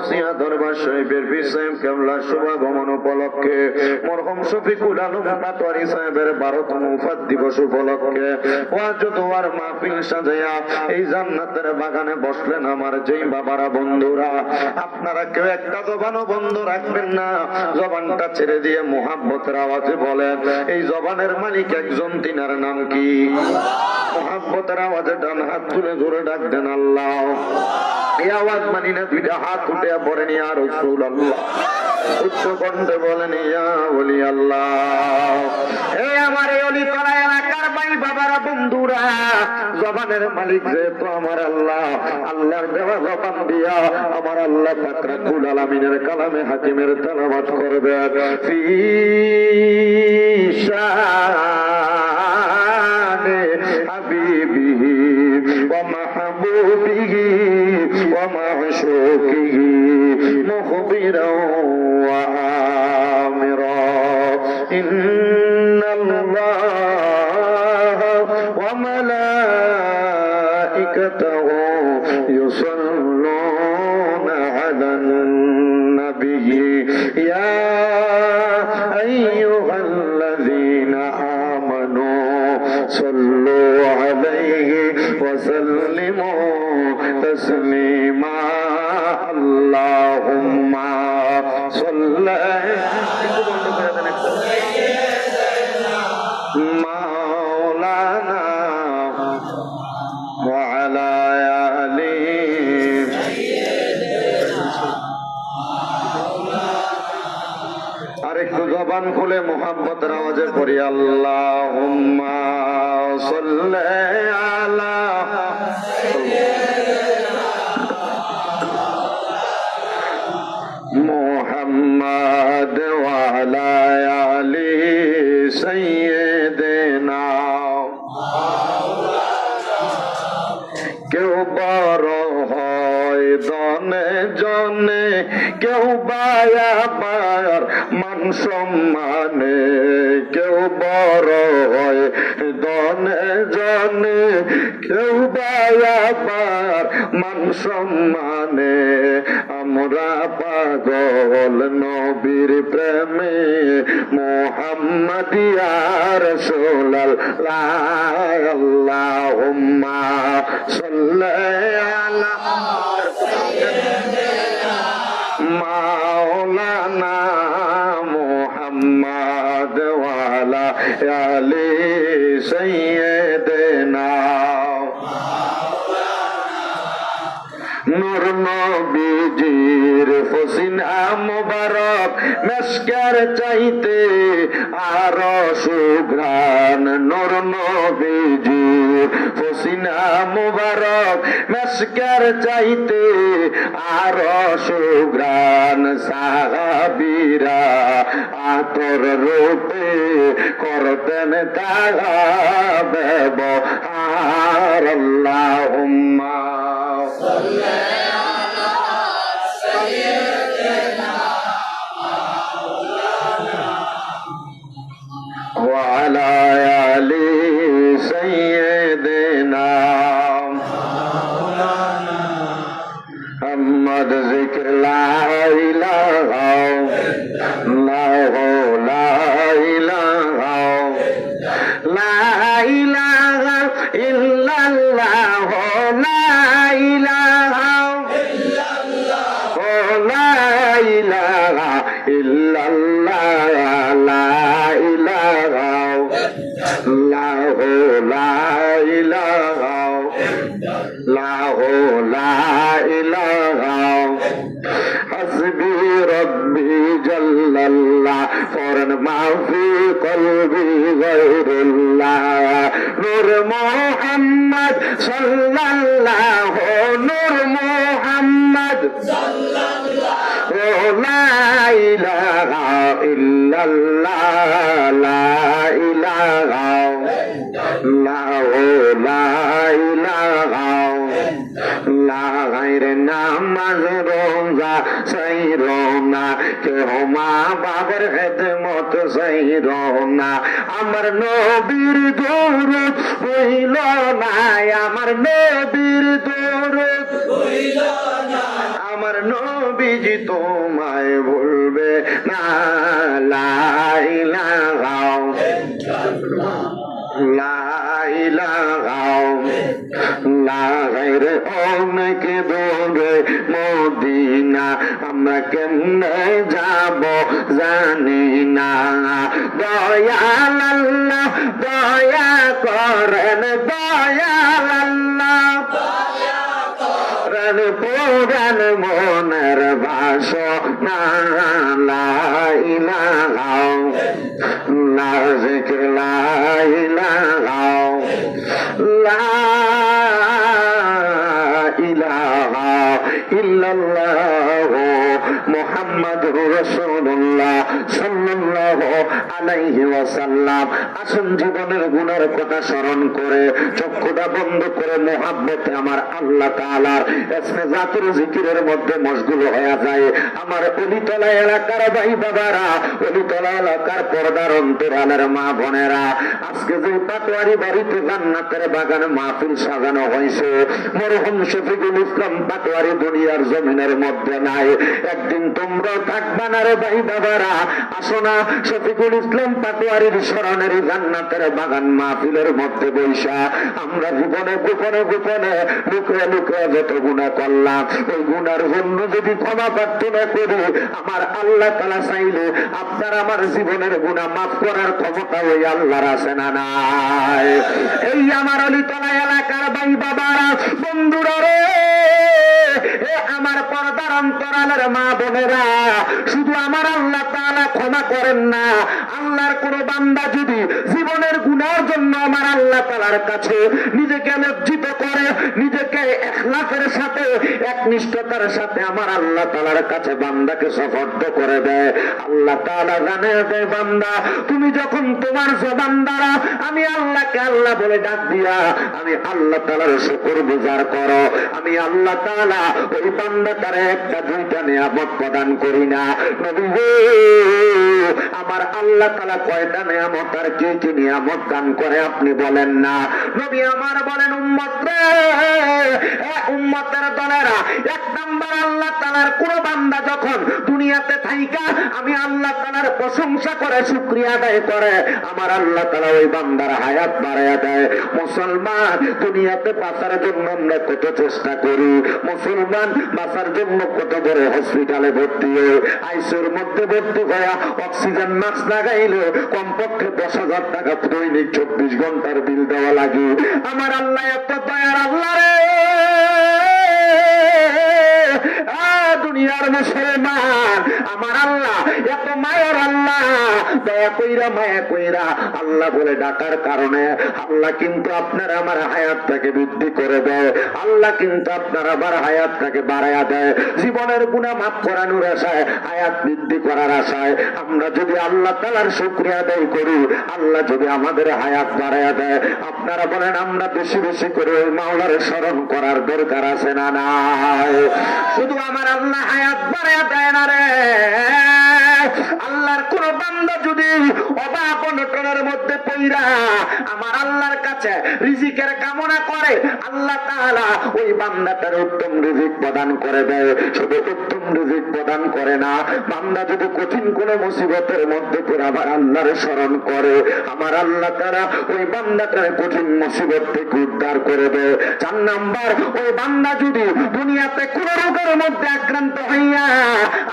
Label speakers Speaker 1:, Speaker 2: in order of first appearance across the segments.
Speaker 1: গৌসিয়া দরবার শরীফের পীর সাহেব কেবলার শুভাগমন উপলক্ষে মরহুম শফিকুল আলম পাটোয়ারি সাহেবের 12তম ওফাত দিবস উপলক্ষে ওয়াজ দোয়ার মাহফিল সাজায়া এই জান্নাতের বাগানে বসলেন আমার যেই বাবারা বন্ধুরা। আপনারা কেউ একটা জবানও বন্ধ রাখবেন না, জবানটা ছেড়ে দিয়ে মুহাব্বতের আওয়াজে বলেন এই জবানের মালিক একজন, তিনার নাম কি? মুহাব্বতের আওয়াজে ডান হাত তুলে জোরে ডাক দেন আল্লাহ। এই আওয়াজ মানি না, দুইটা হাত উঠে পড়েন ইয়া রাসূলুল্লাহ, উচ্চ কণ্ঠে বলেন ইয়া ওলি আল্লাহ। এই আমার এই অলি পাড়া এলাকার ভাই বাবারা বন্ধুরা, জবানের মালিক যেহেতু আমার আল্লাহ, আল্লাহর দেওয়া জবান দিয়া আমার আল্লাহ পাক রব্বুল আলামিনের কালামে হাকিমের তেলাওয়াত করবেন। ফি শানে হাবিবিহি ওয়া মাহবুবিহি ওয়া মা'শুকিহি মুখবিরাও ওয়া আমিরা ইন্নাল্লাহা ওয়া মালাইকাতাহু ইউসাল্লুনা আলান নাবিয়্যি ইয়া আইয়ুহাল্লাযীনা আমানু সাল্লু আলাইহি ওয়া সাল্লিমু তাসলিমা। আল্লাহুম্মা সাল্লি মাওলানা ওয়া আলা আলিহি। আরেকটু জবান খুলে মুহাব্বতের আওয়াজে পড়ি আল্লাহুম্মা সাল্লি আলা মুহাম্মাদ ওয়া আলা আলি সাইয়্যিদিনা। কেউ বড় হয় দনে জনে, কেউ বায়াবার মান সম্মানে, কেউ বড় হয় দনে জনে, কেউ বায়াবার মান সম্মানে। আমরা পাগল নবীর প্রেমে, মুহাম্মাদিয়া রাসূলুল্লাহ। আল্লাহুম্মা সাল্লি আলা মাওলানা মুহাম্মাদ ওয়া আলা আলি সাইয়্যিদিনা। নূর নবীজির ফসিনা মুবারক মেশকের চাইতে আরো সুঘ্রাণ। নূর নবীজির ফসিনা মুবারক মেশকের চাইতে আরো সুঘ্রাণ। সাহাবীরা আতর রূপে করতেন তারা ব্যবহার। আল্লাহুম্মা ওয়া আলা আলি সাইয়্যিদিনা। মুহাম্মদ যিকর লা ইলাহা ইল্লাল্লাহু লা ইলাহা লা ইলাহা ইল্লাল্লাহু লা ইলাহা লা ইলাহা ইল্লাল্লাহ লা ইলাহা লাহু লা ইলাহা লাহু লা ইলাহা হাসবি রব্বি জাল্লাল্লাহ। ফরন মাফি কলবি গায়রুল্লাহ। নূর মুহাম্মদ সাল্লাল্লাহু, নূর মুহাম্মদ সাল্লাল্লাহু, লা ইলাহা ইল্লাল্লাহ লা ইলাহা লাহু লা ইলাহা লা গায়রে। নামাজ রোজা সাইরো না, কেহ মা বাবার খেদমত সাইরো না। আমার নবীর দরুদ হইল না, আমার নবীর দরুদ হইল না, আমার নবীর নবীজি তোমায় ভুলবে না। লা ইলাহা অনেক দূরে মদিনা, আমরা কেমনে যাব জানি না। দয়াল আল্লাহ দয়া করেন, দয়াল আল্লাহ পুরান মনের বাসনা। লা ইলাহা লা যিকর লা ইলাহা লা ইলাহা ইল্লাল্লাহ মুহাম্মাদুর রাসূলুল্লাহ সাল্লাল্লাহু আলাইহি ওয়াসাল্লাম। আসুন জীবনের গুনার কথা স্মরণ করে চক্ষুটা বন্ধ করে মুহাব্বতে আমার আল্লাহ তাআলার ইসমে জাতের জিকিরের মধ্যে মশগুল হয়ে যায়। আমার অলিতলা এলাকার ভাই বাবারা, অলিতলা এলাকার পর্দার অন্তরালের মা বোনেরা, আজকে যে পাটোয়ারি বাড়িতে জান্নাতের বাগান মাহফিল সাজানো হয়েছে, মরহুম শফিকুল ইসলাম পাটোয়ারি দুনিয়ার জমিনের মধ্যে নাই। একদিন তোমরাও থাকবা না রে ভাই বাবারা। আসো না শফিকুল ইসলাম পাটোয়ারির স্মরণের জান্নাতের বাগান মাহফিলের মধ্যে বৈশা আমরা জীবনে গোপনে গোপনে লুকিয়ে লুকিয়ে যত গুনাহ করলাম, ওই গুনার জন্য যদি ক্ষমা প্রার্থনা করি, আমার আল্লাহ তাআলা চাইলে আপনার আমার জীবনের গুনাহ মাফ করার ক্ষমতা ওই আল্লাহর আছে না নাই? এই আমার অলিতলা এলাকার ভাই বাবারা, বন্ধুরা রে, আমার পর্দার অন্তরালের মা বোনেরা, শুধু আমার আল্লাহ তাআলা ক্ষমা করেন না, আল্লাহর কোন বান্দা যদি জীবনের গুনার জন্য আমার আল্লাহ তাআলার কাছে নিজেকে লজ্জিত করে, নিজেকে ইখলাসের সাথে একনিষ্ঠতার সাথে আমার আল্লাহ তাআলার কাছে বান্দাকে সুপর্দ করে দেয়, আল্লাহ তাআলা জানে যে বান্দা তুমি যখন তোমার জবান দ্বারা আমি আল্লাহকে আল্লাহ বলে ডাক দিয়া আমি আল্লাহ তাআলার শুকরগুজার করো, আমি আল্লাহ তাআলা ওই বান্দাটারে একটা দুইটা নিয়ামত প্রদান করি না। নবী গো, আমার আল্লাহ তাআলা কয়টা নিয়ামত আর কি কি নিয়ামত দান করে আপনি বলেন না? নবী আমার বলেন, উম্মত রে, উম্মতের দলেরা, এক নাম্বার আল্লাহ তাআলার কোন বান্দা যখন দুনিয়াতে থাইকা আমি আল্লাহ তাআলার প্রশংসা করে শুকরিয়া আদায় করে, আমার আল্লাহ তাআলা ওই বান্দার হায়াত বাড়ায়া দেয়। মুসলমান দুনিয়াতে বাঁচার জন্য আমরা কত চেষ্টা করি, মুসলমান বাঁচার জন্য কত বড় হসপিটালে ভর্তি হয়ে আইসিইউর মধ্যে ভর্তি হয়ে অক্সিজেন মাস্ক লাগাইলে কমপক্ষে 10,000 টাকা দৈনিক 24 ঘন্টার বিল দেওয়া লাগে। আমার আল্লাহ এত দয়ার আল্লাহ রে, দুনিয়ার মুসলমান, আমার আল্লাহ এত মায়ের আল্লাহ, দয়া কইরা মায়া কইরা আল্লাহ বলে ডাকার কারণে আল্লাহ কিন্তু আপনার আমার হায়াতটাকে বৃদ্ধি করে দেয়, আল্লাহ কিন্তু আপনার আমার হায়াতটাকে বাড়াইয়া দেয়। জীবনের গুনাহ মাফ করানোর আশায়, হায়াত বৃদ্ধি করার আশায় আমরা যদি আল্লাহ তাআলার শুকরিয়া আদায় করি, আল্লাহ যদি আমাদের হায়াত বাড়াইয়া দেয়, আপনারা বলেন আমরা বেশি বেশি করে ওই মাওলার স্মরণ করার দরকার আছে না নাই? শুধু আমার আল্লাহ হায়াত বাড়াইয়া দেয় না রে, আল্লাহর কোন বান্দা যদি অভাব অনটনের মধ্যে পইরা আমার আল্লাহর কাছে রিজিকের কামনা করে, আল্লাহ তাআলা ওই বান্দাটার উত্তম রিজিক প্রদান করে দেয়। শুধু উত্তম রিজিক প্রদান করে না, বান্দা যদি কঠিন কোন মুসিবতের মধ্যে পড়ে আমার আল্লাহর স্মরণ করে, আমার আল্লাহ তাআলা ওই বান্দাটার কঠিন মুসিবত থেকে উদ্ধার করে দেয়। 4 নাম্বার, ওই বান্দা যদি দুনিয়াতে কোন রোগের মধ্যে আক্রান্ত হইয়া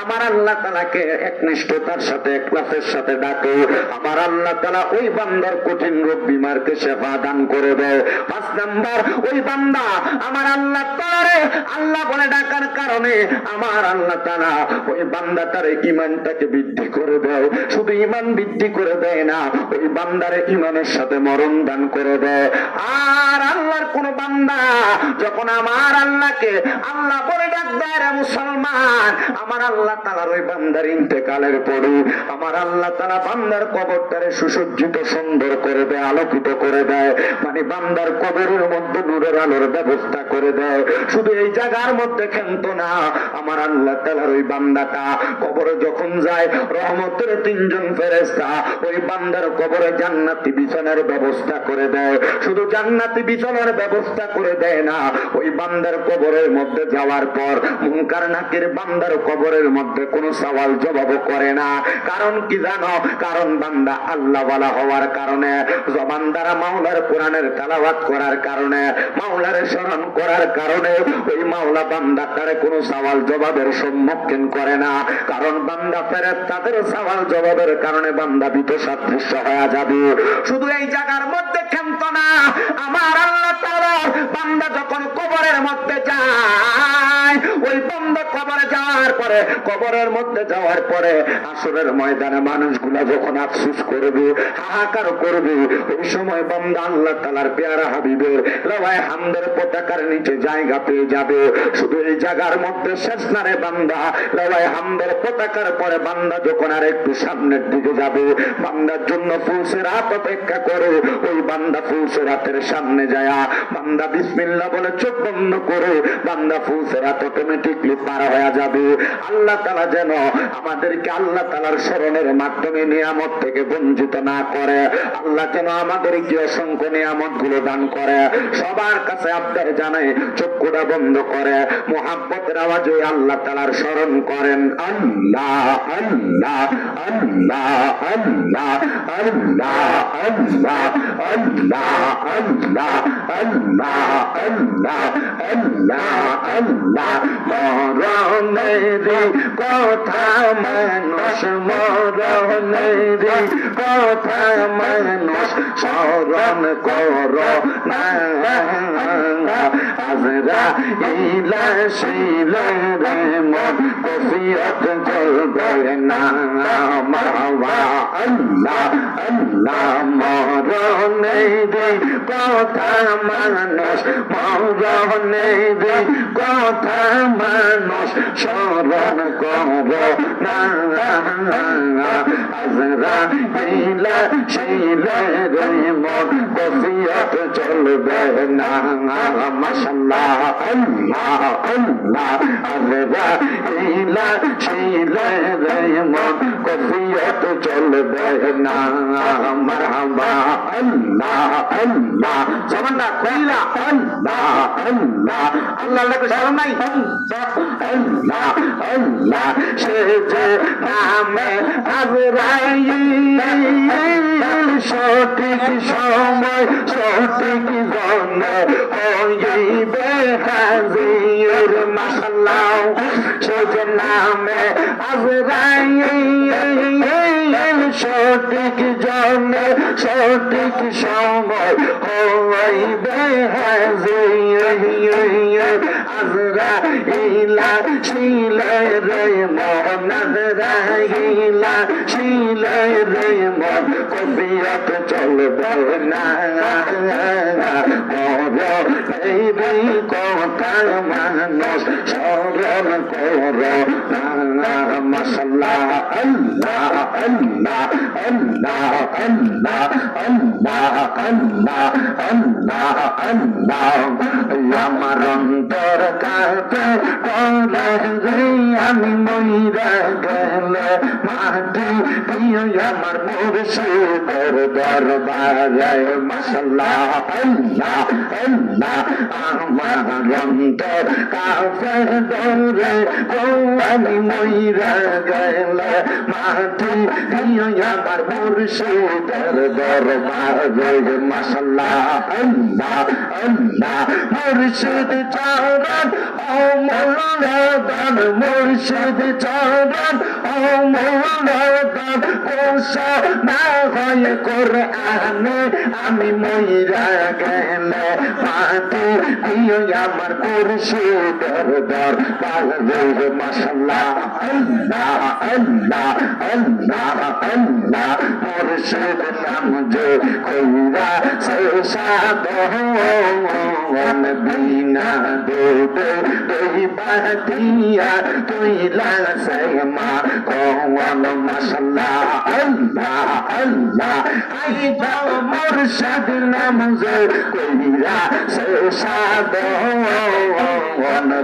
Speaker 1: আমার আল্লাহ তাআলাকে একনিষ্ঠতার সাথে ইখলাসের সাথে ডাকে, আমার আল্লাহ তাআলা ওই বান্দার কঠিন রোগ বিমারকে শিফা দান করে দেয়। 5 নাম্বার, ওই বান্দা আমার আল্লাহ তাআলারে আল্লাহ বলে ডাকার কারণে আমার আল্লাহ তাআলা ওই বান্দাটার ঈমানটাকে বৃদ্ধি করে দেয়। শুধু ঈমান বৃদ্ধি করে দেয় না, ওই বান্দারে ঈমানের সাথে মরণ দান করে দেয়। আর আল্লাহর কোন বান্দা যখন আমার আল্লাহকে আল্লাহ বলে ডাক দেয় রে মুসলমান, আমার আল্লাহ আল্লাহ তাআলার ওই বান্দার ইন্তেকালের পরে আমার আল্লাহ তাআলা বান্দার কবরটারে সুসজ্জিত সুন্দর করে দেয়, আলোকিত করে দেয়, মানে বান্দার কবরের মধ্যে নূরের আলোর ব্যবস্থা করে দেয়। শুধু এই জায়গার মধ্যে ক্ষান্ত না, আমার আল্লাহ তাআলার ওই বান্দাটা কবরে যখন যায় রহমতের 3 জন ফেরেশতা ওই বান্দার কবরে জান্নাতি বিছানার ব্যবস্থা করে দেয়। শুধু জান্নাতি বিছানার ব্যবস্থা করে দেয় না, ওই বান্দার কবরের মধ্যে যাওয়ার পর মুনকার নাকির বান্দার কবরের মধ্যে কোনো সওয়াল জবাব করে না। কারণ কি জানো? কারণ বান্দা আল্লাহ ওয়ালা হওয়ার কারণে, জবান দ্বারা মাওলার কোরআনের তেলাওয়াত করার কারণে, মাওলার স্মরণ করার কারণে ওই মাওলা বান্দাটারে কোনো সওয়াল জবাবের সম্মুখীন করে না। কারণ বান্দা ফেরেশতাদের সওয়াল জবাবের কারণে বান্দা ভীত সাদৃশ্য হয়ে যাবে। শুধু এই জায়গার মধ্যে ক্ষান্ত না, আমার আল্লাহ তাআলা বান্দা যখন কবরের মধ্যে যায়, ওই বান্দা কবরে যাওয়ার পরে, কবরের মধ্যে যাওয়ার পরে আসরের ময়দানে মানুষগুলা যখন আফসোস করবে, হাহাকার করবে, ওই সময় বান্দা আল্লাহ তাআলার পেয়ারা হাবিবের লাওয়ায়ে হামদের পতাকার নিচে জায়গা পেয়ে যাবে। শুধু এই জায়গার মধ্যে শেষ না রে বান্দা, লাওয়ায়ে হামদের পতাকার পরে বান্দা যখন আর একটু সামনের দিকে যাবে, বান্দার জন্য ফুলসিরাত অপেক্ষা করে, ওই বান্দা ফুলসিরাতের সামনে যায়, বান্দা বিসমিল্লাহ বলে চোখ বন্ধ করে বান্দা ফুলসিরাত অটোমেটিকলি পার হয়ে যাবে। আল্লাহ তাআলা যেন আমাদেরকে আল্লাহ তাআলার স্মরণের মাধ্যমে নিয়ামত থেকে বঞ্চিত না করে, আল্লাহ যেন আমাদেরকে অসংখ্য নিয়ামত গুলো দান করে। সবার কাছে আবদার জানাই, চক্ষুটা বন্ধ করে মুহাব্বতের আওয়াজে আল্লাহ তাআলার স্মরণ করেন। আল্লাহ আল্লাহ আল্লাহ আল্লাহ আল্লাহ আল্লাহ আল্লাহ আল্লাহ আল্লাহ আল্লাহ আল্লাহ আল্লাহ। মরণের কথা মানুষ, মরণের কথা মানুষ স্মরণ করো না, আজরাইল আসিলে রে মন কফিয়ত জ্বলবে না। মাওলা আল্লাহ আল্লাহ। মরণের কথা মানুষ, মরণের কথা মানুষ স্মরণ করো না, আজরাইল আসিলে রে মন কফিয়ত চলবে না। মাশাআল্লাহ আল্লাহ আল্লাহ। আজরাইল আসিলে রে মন কফিয়ত চলবে না। মারহাবা আল্লাহ আল্লাহ। জবানটা কইলা আল্লাহ আল্লাহ। আল্লাহকে স্মরণ নাই, আল্লাহ আল্লাহ। সে যে নামে আজরাইল সঠিক সময় সঠিক জনে হইবে হাজির। মাশাআল্লাহ। সে যে নামে আজরাইল সঠিক জনে সঠিক সময় হইবে হাজির। আজরাইল আসিলে রে মন, আজরাইল আসিলে রে মন কফিয়ত চলবে না। মরণের কথা মানুষ স্মরণ করো না। মাশাআল্লাহ আল্লাহ আল্লাহ আল্লাহ আল্লাহ আল্লাহ আল্লাহ আল্লাহ আল্লাহ। আমার অন্তর কাঁপে করে রে আমি মইরা গেলে মাটি প্রিয় আমার মুর্শিদের দরবারে। মাশাআল্লাহ আল্লাহ আল্লাহ। আমার অন্তর কাঁপে করে আমি মইরা গেলে মাটি প্রিয় আমার মুর্শিদের দরবারে। মাশাআল্লাহ আল্লাহ আল্লাহ। মুর্শিদ চরণ ও মৌলানা মুর্শিদ চরণ অমূল্যতম ঘোষণা হয় কোরআনে আমি মইরা গেলে মাটি দিও আমার মুর্শিদের দরবারে মাশাআল্লাহ আল্লাহ আল্লাহ আল্লাহ আল্লাহ মুর্শিদ নাম যে কইরা শেষাদ বিনা দেবে এই বাতিয়া তুই লাসে মা কোন মাশাআল্লাহ আল্লাহ আল্লাহ আই যাও মুর্শিদ নাম যে কইরা শেষাদ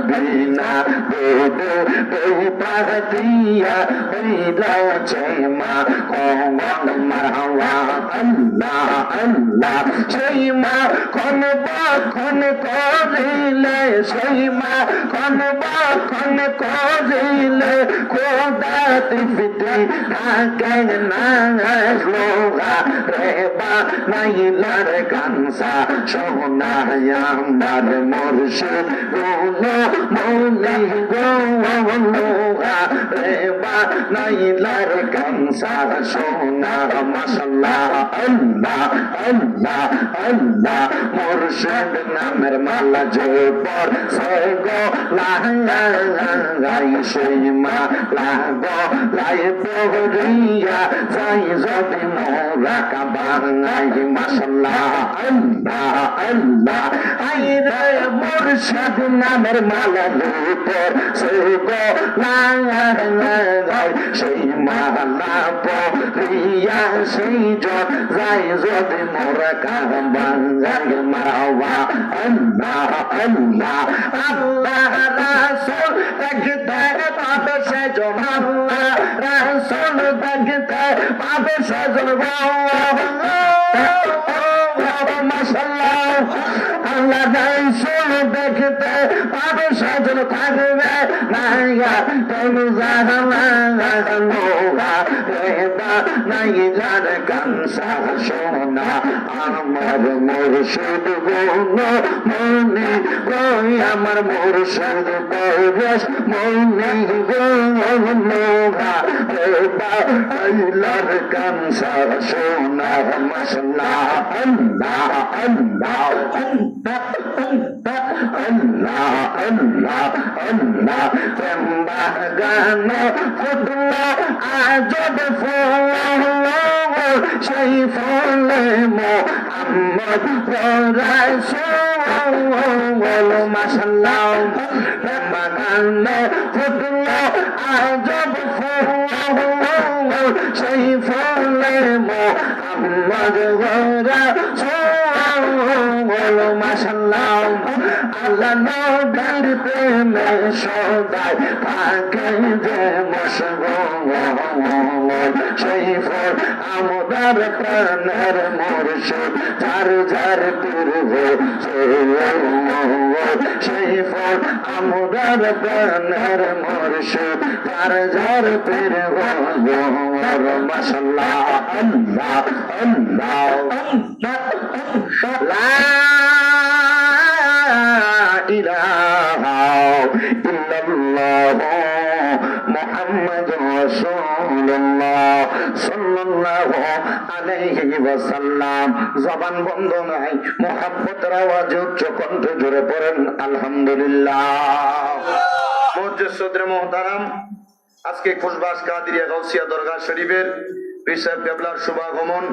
Speaker 1: বিনা দেবে এই বাতিয়া তুই লাসে মা কোন মারহাবা আল্লাহ আল্লাহ সেই মা কোন বাখন করিলে সেই মা কোন বাখন করিলে খোদা তিফতি থাকে না লোগা রে বা নাইলার কানসা সোনায় আমার মুর্শিদ গুলো মনি গো লোগা রে বা নাইলার কানসা সোনা মাশাআল্লাহ আল্লাহ আল্লাহ আল্লাহ মুর্শিদ নামের মালা যে পর সে গো লাই সেই মালা গো লাই পরিয়া যাই যদি মোরা কাবাঙ্গাই মাশাআল্লাহ আল্লাহ আল্লাহ আই রে মুর্শিদ নামের মালা যে পর সে গো লাই সেই মালা পরিয়া সেই যাই যদি মোরা কাবাঙ্গাই মারহাবা আল্লাহ আল্লাহ আল্লাহ রাসূল দেখতে পাবে সেজন আল্লাহ রাসূল দেখতে পাবে সেজন মাশাআল্লাহ আল্লাহ রাসূল দেখতে পাবে সেজন থাকবে না তুমি জাহালা রেবা নাই যার কানসা সোনা আমার মুর্শিদ গুণ মনি গই আমার মুর্শিদ পরশ মনি গোগা রেবা আইলার কানসা সোনা মাশাআল্লাহ আল্লাহ আল্লাহ আল্লাহ আল্লাহ আল্লাহ তেম্বা গান ফুটলো আজব ফুল সেই ফুলে মোহাম্মদ রাসূল মাশাআল্লাহ তেম্বা গান ফুটলো আজব ফুল সেই ফুলে মোহাম্মদ রাসূল মাশাআল্লাহ আল্লাহ নবীর প্রেমে সদাই থাকে যে মশগুল সেই ফুল আমাদের প্রাণের মুর্শিদ যার যার পূর্ব সেই ফুল আমাদের প্রাণের মুর্শিদ যার যার পূর্ব মাশাআল্লাহ আল্লাহ আল্লাহ লা ইলাহা ইল্লাল্লাহ মুহাম্মাদুর রাসূলুল্লাহ সাল্লাল্লাহু আলাইহি ওয়াসাল্লাম জবান বন্ধ নাই মুহাব্বতের আওয়াজ উচ্চ কণ্ঠে জোরে পড়েন আলহামদুলিল্লাহ মুজ্জিদ সদরে মুহতারাম আজকে খুশবাস কাদিরিয়া গাউসিয়া দরগা শরীফের পীর সাহেব কেবলার শুভাগমন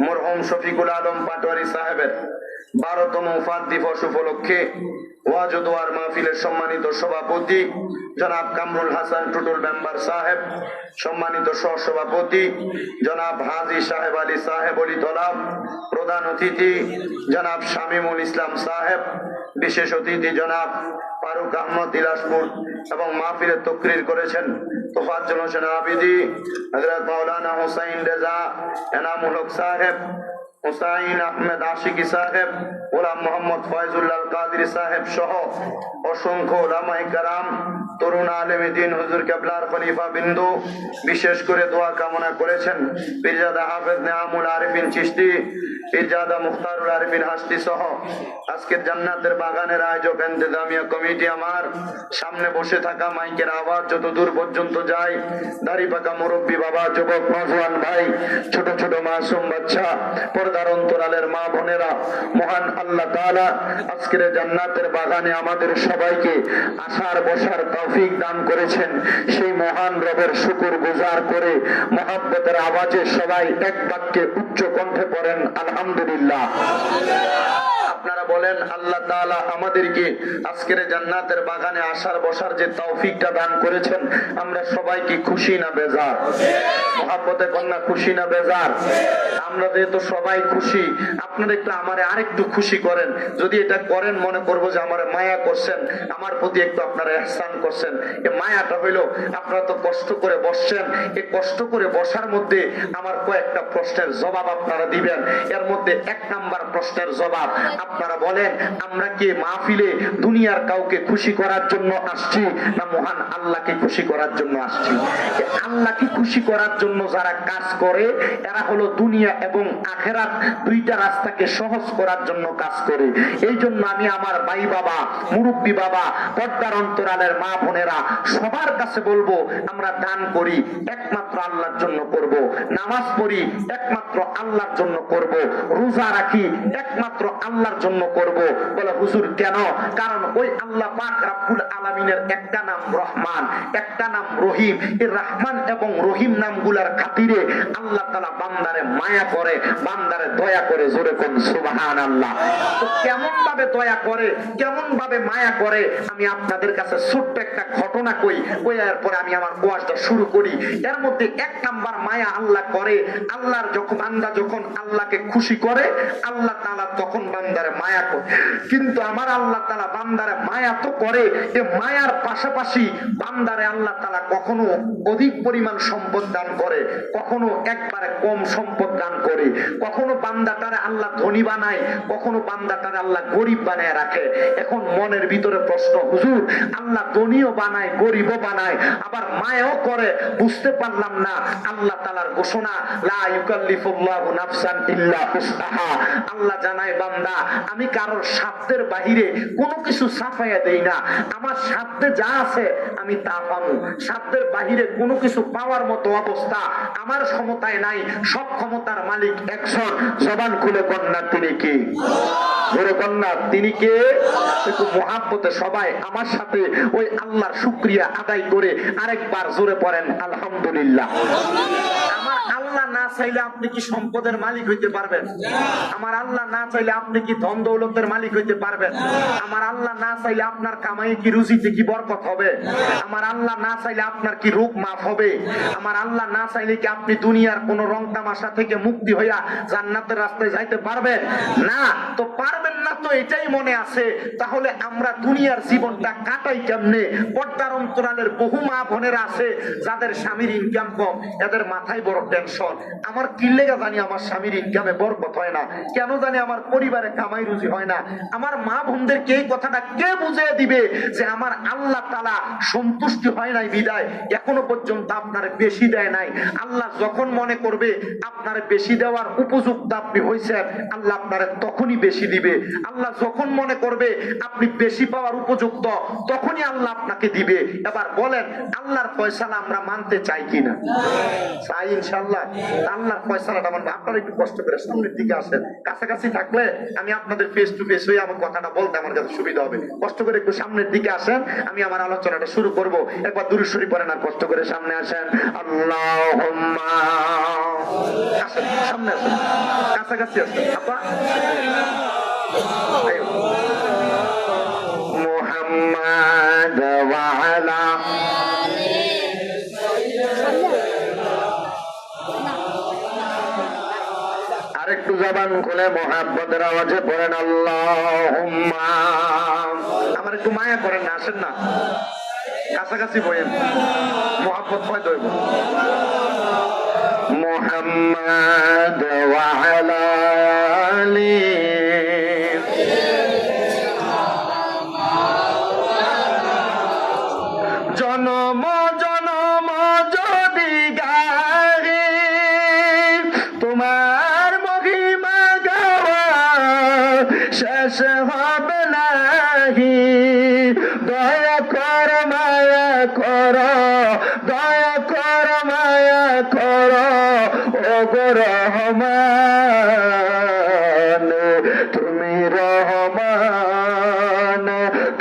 Speaker 1: মরহুম শফিকুল আলম পাটোয়ারি সাহেবের 12তম ওফাত দিবস উপলক্ষে ওয়াজ ও দোয়ার মাহফিলের সম্মানিত সভাপতি জনাব কামরুল হাসান টুটুল মেম্বার সাহেব, সম্মানিত সহসভাপতি জনাব হাজী সাহেব আলী সাহেব অলি তলাব, প্রধান অতিথি জনাব শামীমুল ইসলাম সাহেব, বিশেষ অতিথি জনাব ফারুক আহমদ দিলাসপুর এবং মাহফিলের তকরির করেছেন তোফাজ্জল হোসেন আবিদি, হযরত মাওলানা হুসাইন রেজা এনামুল হক সাহেব, হুসাইন আহমেদ আশিকি সাহেব, গোলাম মোহাম্মদ ফয়জুল্লাহ কাদিরি সাহেব সহ অসংখ্য উলামায়ে কেরাম, তরুণ আলেমে দিন হুজুর কেবলার খলিফা বিন্দু বিশেষ করে দোয়া কামনা করেছেন পীরজাদা হাফেজ নেয়ামুল আরিফিন চিশতি, পীরজাদা মুখতারুল আরিফিন হাসতি সহ আজকের জান্নাতের বাগানের আয়োজক ইন্তেজামিয়া কমিটি, আমার সামনে বসে থাকা মাইকের আওয়াজ যত দূর পর্যন্ত যায়, দাড়ি পাকা মুরব্বী বাবা, যুবক নওজোয়ান ভাই, ছোট ছোট মাসুম বাচ্চা, পর্দার অন্তরালের মা বোনেরা, মহান আল্লাহ তাআলা আজকের জান্নাতের বাগানে আমাদের সবাইকে আসার বসার তৌফিক দান করেছেন। সেই মহান রবের শুকর গুজার করে মহব্বতের আওয়াজে সবাই এক বাক্যে উচ্চ কণ্ঠে পড়েন আলহামদুলিল্লাহ। আপনারা বলেন আল্লাহ তাআলা আমাদেরকে আজকের জান্নাতের বাগানে আসার বসার যে তৌফিকটা দান করেছেন, আমরা সবাই কি খুশি না বেজার? মহব্বতে কন্যা খুশি না বেজার? আমরা যেহেতু সবাই খুশি, আপনারা একটু আমারে আরেকটু খুশি করেন। যদি এটা করেন মনে করবো যে আমার মায়া করছেন, আমার প্রতি একটু আপনারা ইহসান করছেন। এই মায়াটা হইলো আপনারা তো কষ্ট করে বসছেন, এই কষ্ট করে বসার মধ্যে আমার কয়েকটা প্রশ্নের জবাব আপনারা দিবেন। এর মধ্যে 1 নাম্বার প্রশ্নের জবাব, আপনারা বলেন আমরা কি মাহফিলে দুনিয়ার কাউকে খুশি করার জন্য আসছি না মহান আল্লাহকে খুশি করার জন্য আসছি? আল্লাহকে খুশি করার জন্য যারা কাজ করে এরা হলো দুনিয়া এবং আখেরাত দুইটা রাস্তাকে সহজ করার জন্য কাজ করে। এই জন্য আমি আমার ভাই বাবা, মুরব্বী বাবা, পর্দার অন্তরালের মা বোনেরা সবার কাছে বলবো, আমরা দান করি একমাত্র আল্লাহর জন্য করব, নামাজ পড়ি একমাত্র আল্লাহর জন্য করব, রোজা রাখি একমাত্র আল্লাহর জন্য করব। বলে হুজুর কেন? কারণ ওই আল্লাহ পাক রব্বুল আলামিনের একটা নাম রহমান, একটা নাম রহিম। এই রহমান এবং রহিম নামগুলার খাতিরে আল্লাহ তাআলা বান্দারে মায়া করে, বান্দারে দয়া করে। জোরে কোন সুবহানাল্লাহ। তো কেমন ভাবে দয়া করে, কেমন ভাবে মায়া করে, আমি আপনাদের কাছে ছোট্ট একটা ঘটনা কই, কইয়ার পরে আমি আমার ওয়াজটা শুরু করি। এর মধ্যে 1 নাম্বার মায়া আল্লাহ করে, আল্লাহর যখন বান্দা যখন আল্লাহকে খুশি করে আল্লাহ তাআলা তখন বান্দারে মায়া করে। কিন্তু আমার আল্লাহ তাআলা বান্দারে মায়া তো করে, এই মায়ার পাশাপাশি বান্দারে আল্লাহ তাআলা কখনো অধিক পরিমাণ সম্পদ দান করে, কখনো একবারে কম সম্পদ দান করে, কখনো বান্দাটারে আল্লাহ ধনী বানায়, কখনো বান্দাটারে আল্লাহ গরিব বানায় রাখে। এখন মনের ভিতরে প্রশ্ন, হুজুর আল্লাহ ধনীও বানায় গরিবও বানায় আবার মায়াও করে, বুঝতে পারলাম না। আল্লাহ তাআলার ঘোষণা, লা ইউকাল্লিফুল্লাহু নাফসান ইল্লা উসআহা। আল্লাহ জানায় বান্দা আমি কারোর সাধ্যের বাহিরে কোনো কিছু সাফাইয়া দেই না, আমার সাধ্যে যা আছে আমি তা পাবো। সাধ্যের বাহিরে কোনো কিছু পাওয়ার মতো অবস্থা আমার ক্ষমতায় নাই। সব ক্ষমতার মালিক একজন। জবান খুলে কন্যা তিনি কি? জোরে কন্যা তিনি কে? একটু মহাব্বতে সবাই আমার সাথে ওই আল্লাহর শুকরিয়া আদায় করে আরেকবার জোরে পড়েন আলহামদুলিল্লাহ। আমার আল্লাহ না চাইলে আপনি কি সম্পদের মালিক হইতে পারবেন? আমার আল্লাহ না চাইলে আপনি কি ধন দৌলতের মালিক হইতে পারবেন? আমার আল্লাহ না চাইলে আপনার কামাই কি রুজিতে কি বরকত হবে? আমার আল্লাহ না চাইলে আপনার কি রোগ মাফ হবে? আমার আল্লাহ না চাইলে কি আপনি দুনিয়ার কোন রং তামাশা থেকে মুক্তি হইয়া জান্নাতের রাস্তায় যাইতে পারবেন? না তো পারবেন না, তো এটাই মনে আছে। তাহলে আমরা দুনিয়ার জীবনটা কাটাই কেমনে? পর্দার অন্তরালের বহু মা বোনেরা আছে যাদের স্বামীর ইনকাম কম, এদের মাথায় বড় টেনশন, আমার কি লেগে জানি আমার স্বামীর ইনকামে বরকত হয় না, কেন জানি আমার পরিবারে কামাই রুজি হয় না। আমার মা বোনদেরকে এই কথাটা কে বুঝিয়ে দিবে যে আমার আল্লাহ তাআলা সন্তুষ্টি হয় নাই বিদায় এখনো পর্যন্ত আপনার বেশি দেয় নাই। আল্লাহ যখন মনে করবে আপনার বেশি দেওয়ার উপযুক্ত আপনি হইছেন, আল্লাহ আপনার তখনই বেশি দিবে। আল্লাহ যখন মনে করবে আপনি বেশি পাওয়ার উপযুক্ত, তখনই আল্লাহ আপনাকে দিবে। এবার বলেন আল্লাহর ফয়সালা আমরা মানতে চাই কিনা? চাই ইনশাআল্লাহ। আল্লাহর ফয়সালাটা মানবো। আপনারা একটু কষ্ট করে সামনের দিকে আসেন, কাছাকাছি থাকলে আমি আপনাদের ফেস টু ফেস হয়ে আমার কথাটা বলতে আমার কাছে সুবিধা হবে। কষ্ট করে একটু সামনের দিকে আসেন, আমি আমার আলোচনাটা শুরু করব। একবার দুরূদ শরীফ পড়েন আর কষ্ট করে সামনে আসেন। আল্লাহুম্মা, আসেন সামনে আসেন, কাছাকাছি আসেন আপা। মুহাম্মাদ ওয়া আলা আরেকটু জবান খুলে মুহাব্বতের আওয়াজে পড়েন আল্লাহুম্মা। আমার একটু মায়া করেন না, আসেন না কাছাকাছি বলেন, মুহাব্বত হয় দইব। মুহাম্মাদ ওয়া আলা আলি ওগো রহমান তুমি রহমান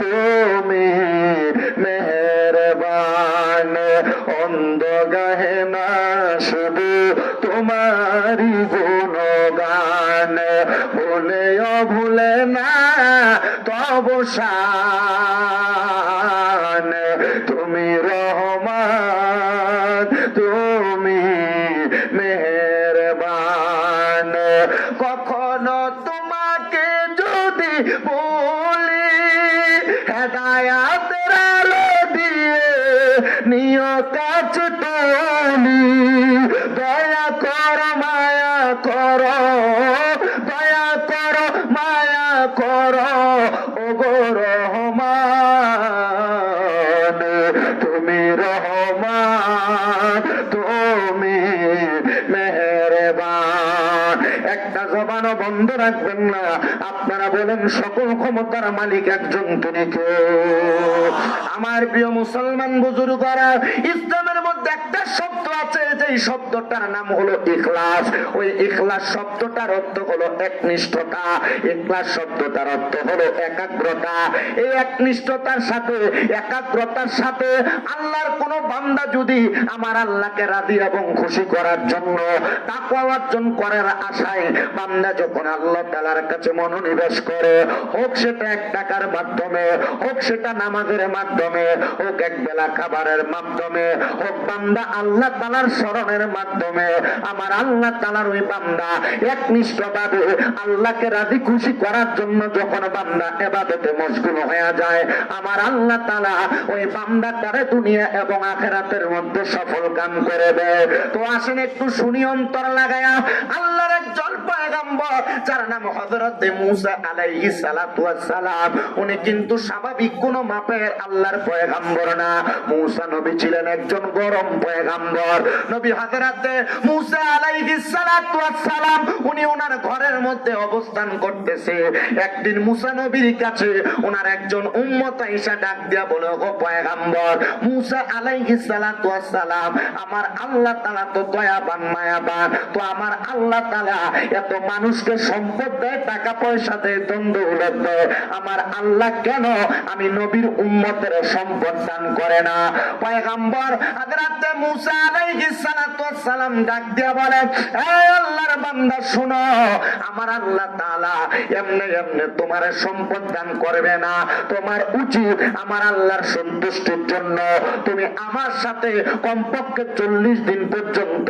Speaker 1: তুমি মেহেরবান অন্ধ গাহে না শুধু তোমারি গুণগান ভুলেও ভুলে না তব শান তুমি রহমান তুমি মেহেরবান কখনো তোমাকে যদি বলি হেদায়াতের আলো দিয়ে নিয় কাছ তুলি দয়া কর মায়া কর দয়া কর মায়া কর ওগো রহমান তুমি রহমান তুমি মেহেরবান একটা জবানও বন্ধ রাখবেন না আপনারা বলেন সকল ক্ষমতার মালিক একজন তিনি কে আমার প্রিয় মুসলমান বুজুর্গরা ইসলামের মধ্যে একটা শব্দ আছে যেই শব্দটার নাম হলো ইখলাস ওই ইখলাস শব্দটার অর্থ হলো একনিষ্ঠতা ইখলাস শব্দটার অর্থ হলো একাগ্রতা এই একনিষ্ঠতার সাথে একাগ্রতার সাথে আল্লাহর কোন বান্দা যদি আমার আল্লাহকে রাজি এবং খুশি করার জন্য তাকওয়া অর্জন করার আশায় বান্দা যখন আল্লাহ তাআলার কাছে মনোনিবেশ করে হোক সেটা এক টাকার মাধ্যমে হোক সেটা নামাজের মাধ্যমে হোক এক বেলা খাবারের মাধ্যমে হোক বান্দা আল্লাহ তাআলার শরণের মাধ্যমে আমার আল্লাহ তাআলার ওই বান্দা একনিষ্ঠভাবে আল্লাহকে রাজি খুশি করার জন্য যখন বান্দা ইবাদতে মশগুল হয়ে যায় আমার আল্লাহ তাআলা ওই বান্দাটারে দুনিয়া এবং আখিরাতের মধ্যে সফল কাম করে দেয় তো আসেন একটু শুনি অন্তর লাগায়া আল্লাহর একজন পয়গম্বর যার নাম হযরত মুসা আলাইহিস সালাতু ওয়াস সালাম উনি কিন্তু স্বাভাবিক কোন মাপের আল্লাহর পয়গম্বর না মুসা নবী ছিলেন একজন গরম পয়গম্বর নবী হযরত মুসা আলাইহিস সালাতু ওয়াস সালাম উনি ওনার ঘরের মধ্যে অবস্থান করতেছে একদিন মুসা নবীর কাছে ওনার একজন উম্মত আয়েশা ডাক দিয়া বলে ও পয়গম্বর মুসা আলাইহিস সালাতু ওয়াস সালাম আমার আল্লাহ তাআলা তো দয়াবান মায়াবান তো আমার আল্লাহ তাআলা এত মানুষকে সম্পদ দেয় টাকা পয়সা দেয় দৌলত দেয় আমার আল্লাহ কেন আমি নবীর উম্মতের সম্পদ দান করে না পয়গম্বর হযরত মুসা আলাইহিস সালাতু ওয়াস সালাম ডাক দিয়া বলে হে আল্লাহর বান্দা শুনো আমার আল্লাহ তাআলা এমনি এমনি তোমার সম্পদ দান করবে না তোমার উচিত আমার আল্লাহর সন্তুষ্টির জন্য তুমি আমার সাথে কমপক্ষে 40 দিন পর্যন্ত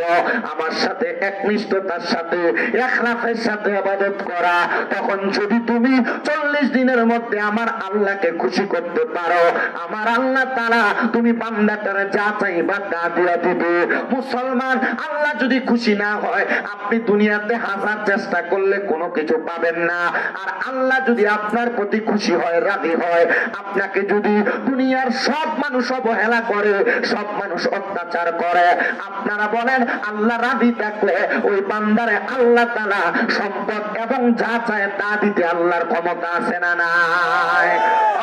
Speaker 1: আমার সাথে একনিষ্ঠতার সাথে ইখলাসের সাথে ইবাদত করা তখন যদি তুমি 40 দিনের মধ্যে আমার আল্লাহকে খুশি করতে পারো আমার আল্লাহ তাআলা তুমি বান্দাটারে যা চাইবা তা দিয়া দিবে মুসলমান আল্লাহ যদি খুশি না হয় আপনি দুনিয়াতে হাজার চেষ্টা করলে কোনো কিছু পাবেন না আর আল্লাহ যদি আপনার প্রতি খুশি হয় রাজি হয় আপনাকে যদি দুনিয়ার সব মানুষ অবহেলা করে সব মানুষ অত্যাচার করে আপনারা বলেন আল্লাহ রাজি থাকলে ওই বান্দারে আল্লাহ তাআলা সম্পদ এবং যা চায় তা দিতে আল্লাহর ক্ষমতা আছে না নাই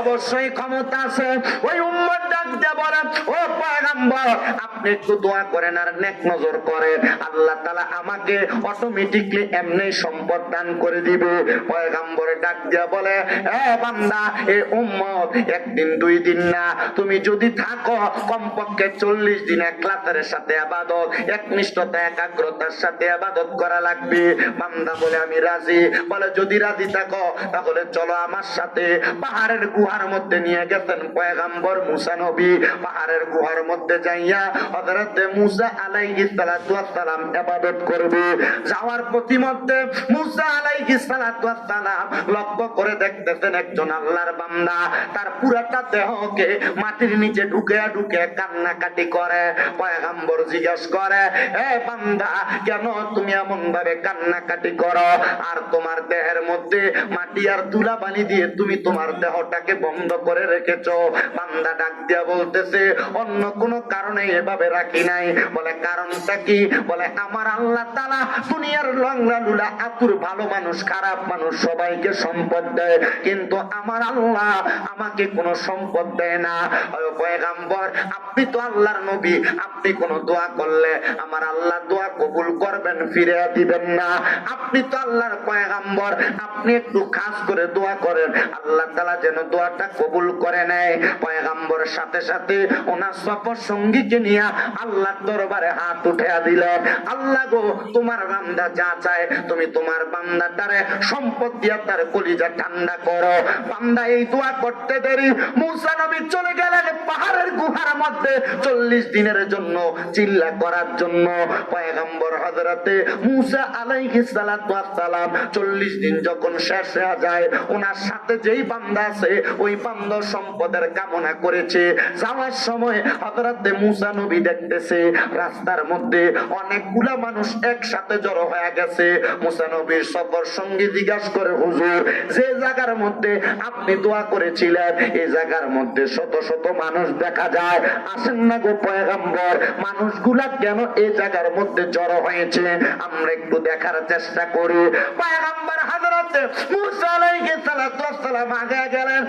Speaker 1: অবশ্যই ক্ষমতা আছে ওই উম্মত ডাক দিয়ে বলে ও পয়গম্বর আপনি একটু দোয়া করেন আর নেক নজর করেন আল্লাহ তাআলা আমাকে অটোমেটিকলি এমনি সম্পদ দান করে দিবে পয়গম্বর ডাক দিয়ে বলে এ বান্দা এ উম্মত একদিন দুই দিন না তুমি যদি থাকো কমপক্ষে 40 দিন ইখলাসের সাথে ইবাদত একনিষ্ঠতা একাগ্রতার সাথে ইবাদত করা লাগবে বান্দা বলে আমি রাজি বলে যদি রাজি থাকো তাহলে চলো আমার সাথে পাহাড়ের গুহার মধ্যে নিয়ে গেছেন পয়গম্বর মুসা নবী পাহাড়ের গুহার মধ্যে যাইয়া হযরত মুসা আলাইহিস সালাতু ওয়াস সালাম ইবাদত করবে যাওয়ার প্রতিমধ্যে মুসা আলাইহিস সালাতু ওয়াস সালাম লক্ষ্য করে দেখতেছেন একজন আল্লাহর বান্দা তার পুরাটা দেহকে মাটির নিচে ঢুকে ঢুকে কান্নাকাটি করে পয়গম্বর জিজ্ঞাসা করে এ বান্দা কেন তুমি এমন ভাবে কান্নাকাটি করো, আর তোমার দেহের মধ্যে মাটি আর ধুলাবালি দিয়ে তুমি তোমার দেহটাকে বন্ধ করে রেখেছো। বান্দা ডাক দিয়া বলতেছে অন্য কোনো কারণে এভাবে রাখি নাই। বলে কারণটা কি? বলে আমার আল্লাহ তাআলা দুনিয়ার লংলা লুলা আতুর ভালো মানুষ খারাপ মানুষ সবাইকে সম্পদ দেয়, কিন্তু আমার আল্লাহ আমাকে কোনো সম্পদ দেয় না। ও পয়গম্বর, আপনি তো আল্লাহর নবী, আপনি কোন দোয়া করলে আমার আল্লাহ দোয়া কবুল করবেন, ফিরে দিবেন না। আপনি তো আল্লাহর পয়গম্বর, আপনি একটু খাস করে দোয়া করেন আল্লাহ তাআলা যেন দোয়াটা কবুল করে নেয়। পয়গম্বরের সাথে সাথে ওনার সফর সঙ্গীকে নিয়ে আল্লাহর দরবারে হাত উঠিয়ে দিলেন। আল্লাহ গো, তোমার বান্দা যা চায় তুমি তোমার বান্দাটারে সম্পদ দিয়া তার কলিজা ঠান্ডা করো। বান্দা এই দোয়া করতে দেরি মুসা নবী চলে গেলেন পাহাড়ের গুহার মধ্যে 40 দিনের জন্য চিল্লা করার জন্য। পয়গম্বর হযরতে মুসা আলাইহিস সালাতু ওয়াস সালাম 40 দিন যখন শেষ হয়ে যায়, ওনার সাথে যেই বান্দা আছে ওই বান্দা সম্পদের কামনা করেছে। যাওয়ার সময় হযরতে মুসা নবী দেখতেছে রাস্তার মধ্যে অনেকগুলা মানুষ একসাথে জড়ো হয়ে গেছে। মুসা নবীর সফর সঙ্গী জিজ্ঞাসা করে, হুজুর, যে জায়গার মধ্যে আপনি দোয়া করেছিলেন এই জায়গার মধ্যে শত শত মানুষ দেখা যায়, আসেন না গো পয়গম্বর, মানুষগুলা কেন এই জায়গার মধ্যে জড়ো হয়েছে আমরা একটু দেখার চেষ্টা করি। পয়গম্বর হযরত মুসা আলাইহিস সালাতু ওয়াস সালাম আগে গেলেন,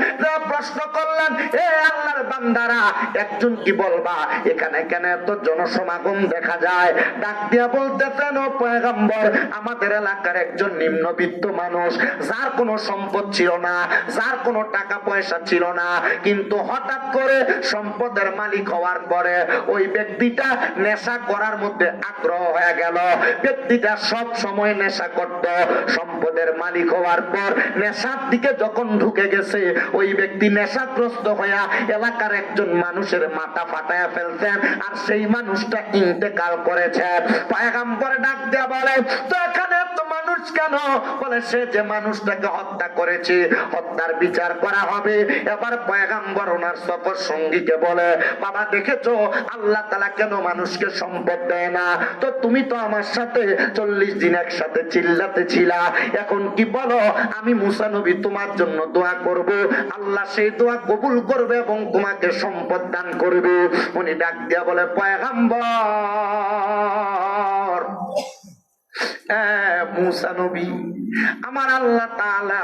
Speaker 1: প্রশ্ন করলেন, এ আল্লাহর বান্দারা, একজন কি বলবা এখানে কেন এত জনসমাগম দেখা যায়? ডাক দিয়া বলতেছেন, ও পয়গম্বর, আমাদের এলাকার একজন নিম্নবিত্ত মানুষ, যার কোনো সম্পদ ছিল না, যার কোনো টাকা পয়সা ছিল না, কিন্তু হঠাৎ করে সম্পদের মালিক হওয়ার পরে ওই ব্যক্তিটা নেশা করার মধ্যে আগ্রহ হয়ে গেল। ব্যক্তিটা সব সময় নেশা করত, সম্পদের মালিক হওয়ার পর নেশার দিকে যখন ঢুকে গেছে ওই ব্যক্তি নেশাগ্রস্ত হইয়া এলাকার একজন মানুষের মাথা ফাটায়া ফেলছেন, আর সেই মানুষটা ইন্তেকাল করেছে। পয়গম্বর ডাক দেয়া বলে, তো এখানে এত মানুষ কেন? বলে, সে যে মানুষটাকে হত্যা করেছে হত্যার বিচার করা হবে। এবার পয়গম্বর ওনার সফর সঙ্গীকে বলে, বাবা দেখেছো আল্লাহ তাআলা কেন মানুষকে সম্পদ দেয় না? তো তুমি তো আমার সাথে 40 দিন একসাথে চিল্লাতে ছিলা, এখন কি বলো আমি মুসা নবী তোমার জন্য দোয়া করব, আল্লাহ সেই দোয়া কবুল করবে এবং তোমাকে সম্পদ দান করবে। উনি ডাক দিয়া বলে, পয়গম্বর মুসা নবী, আমার আল্লাহ তাআলা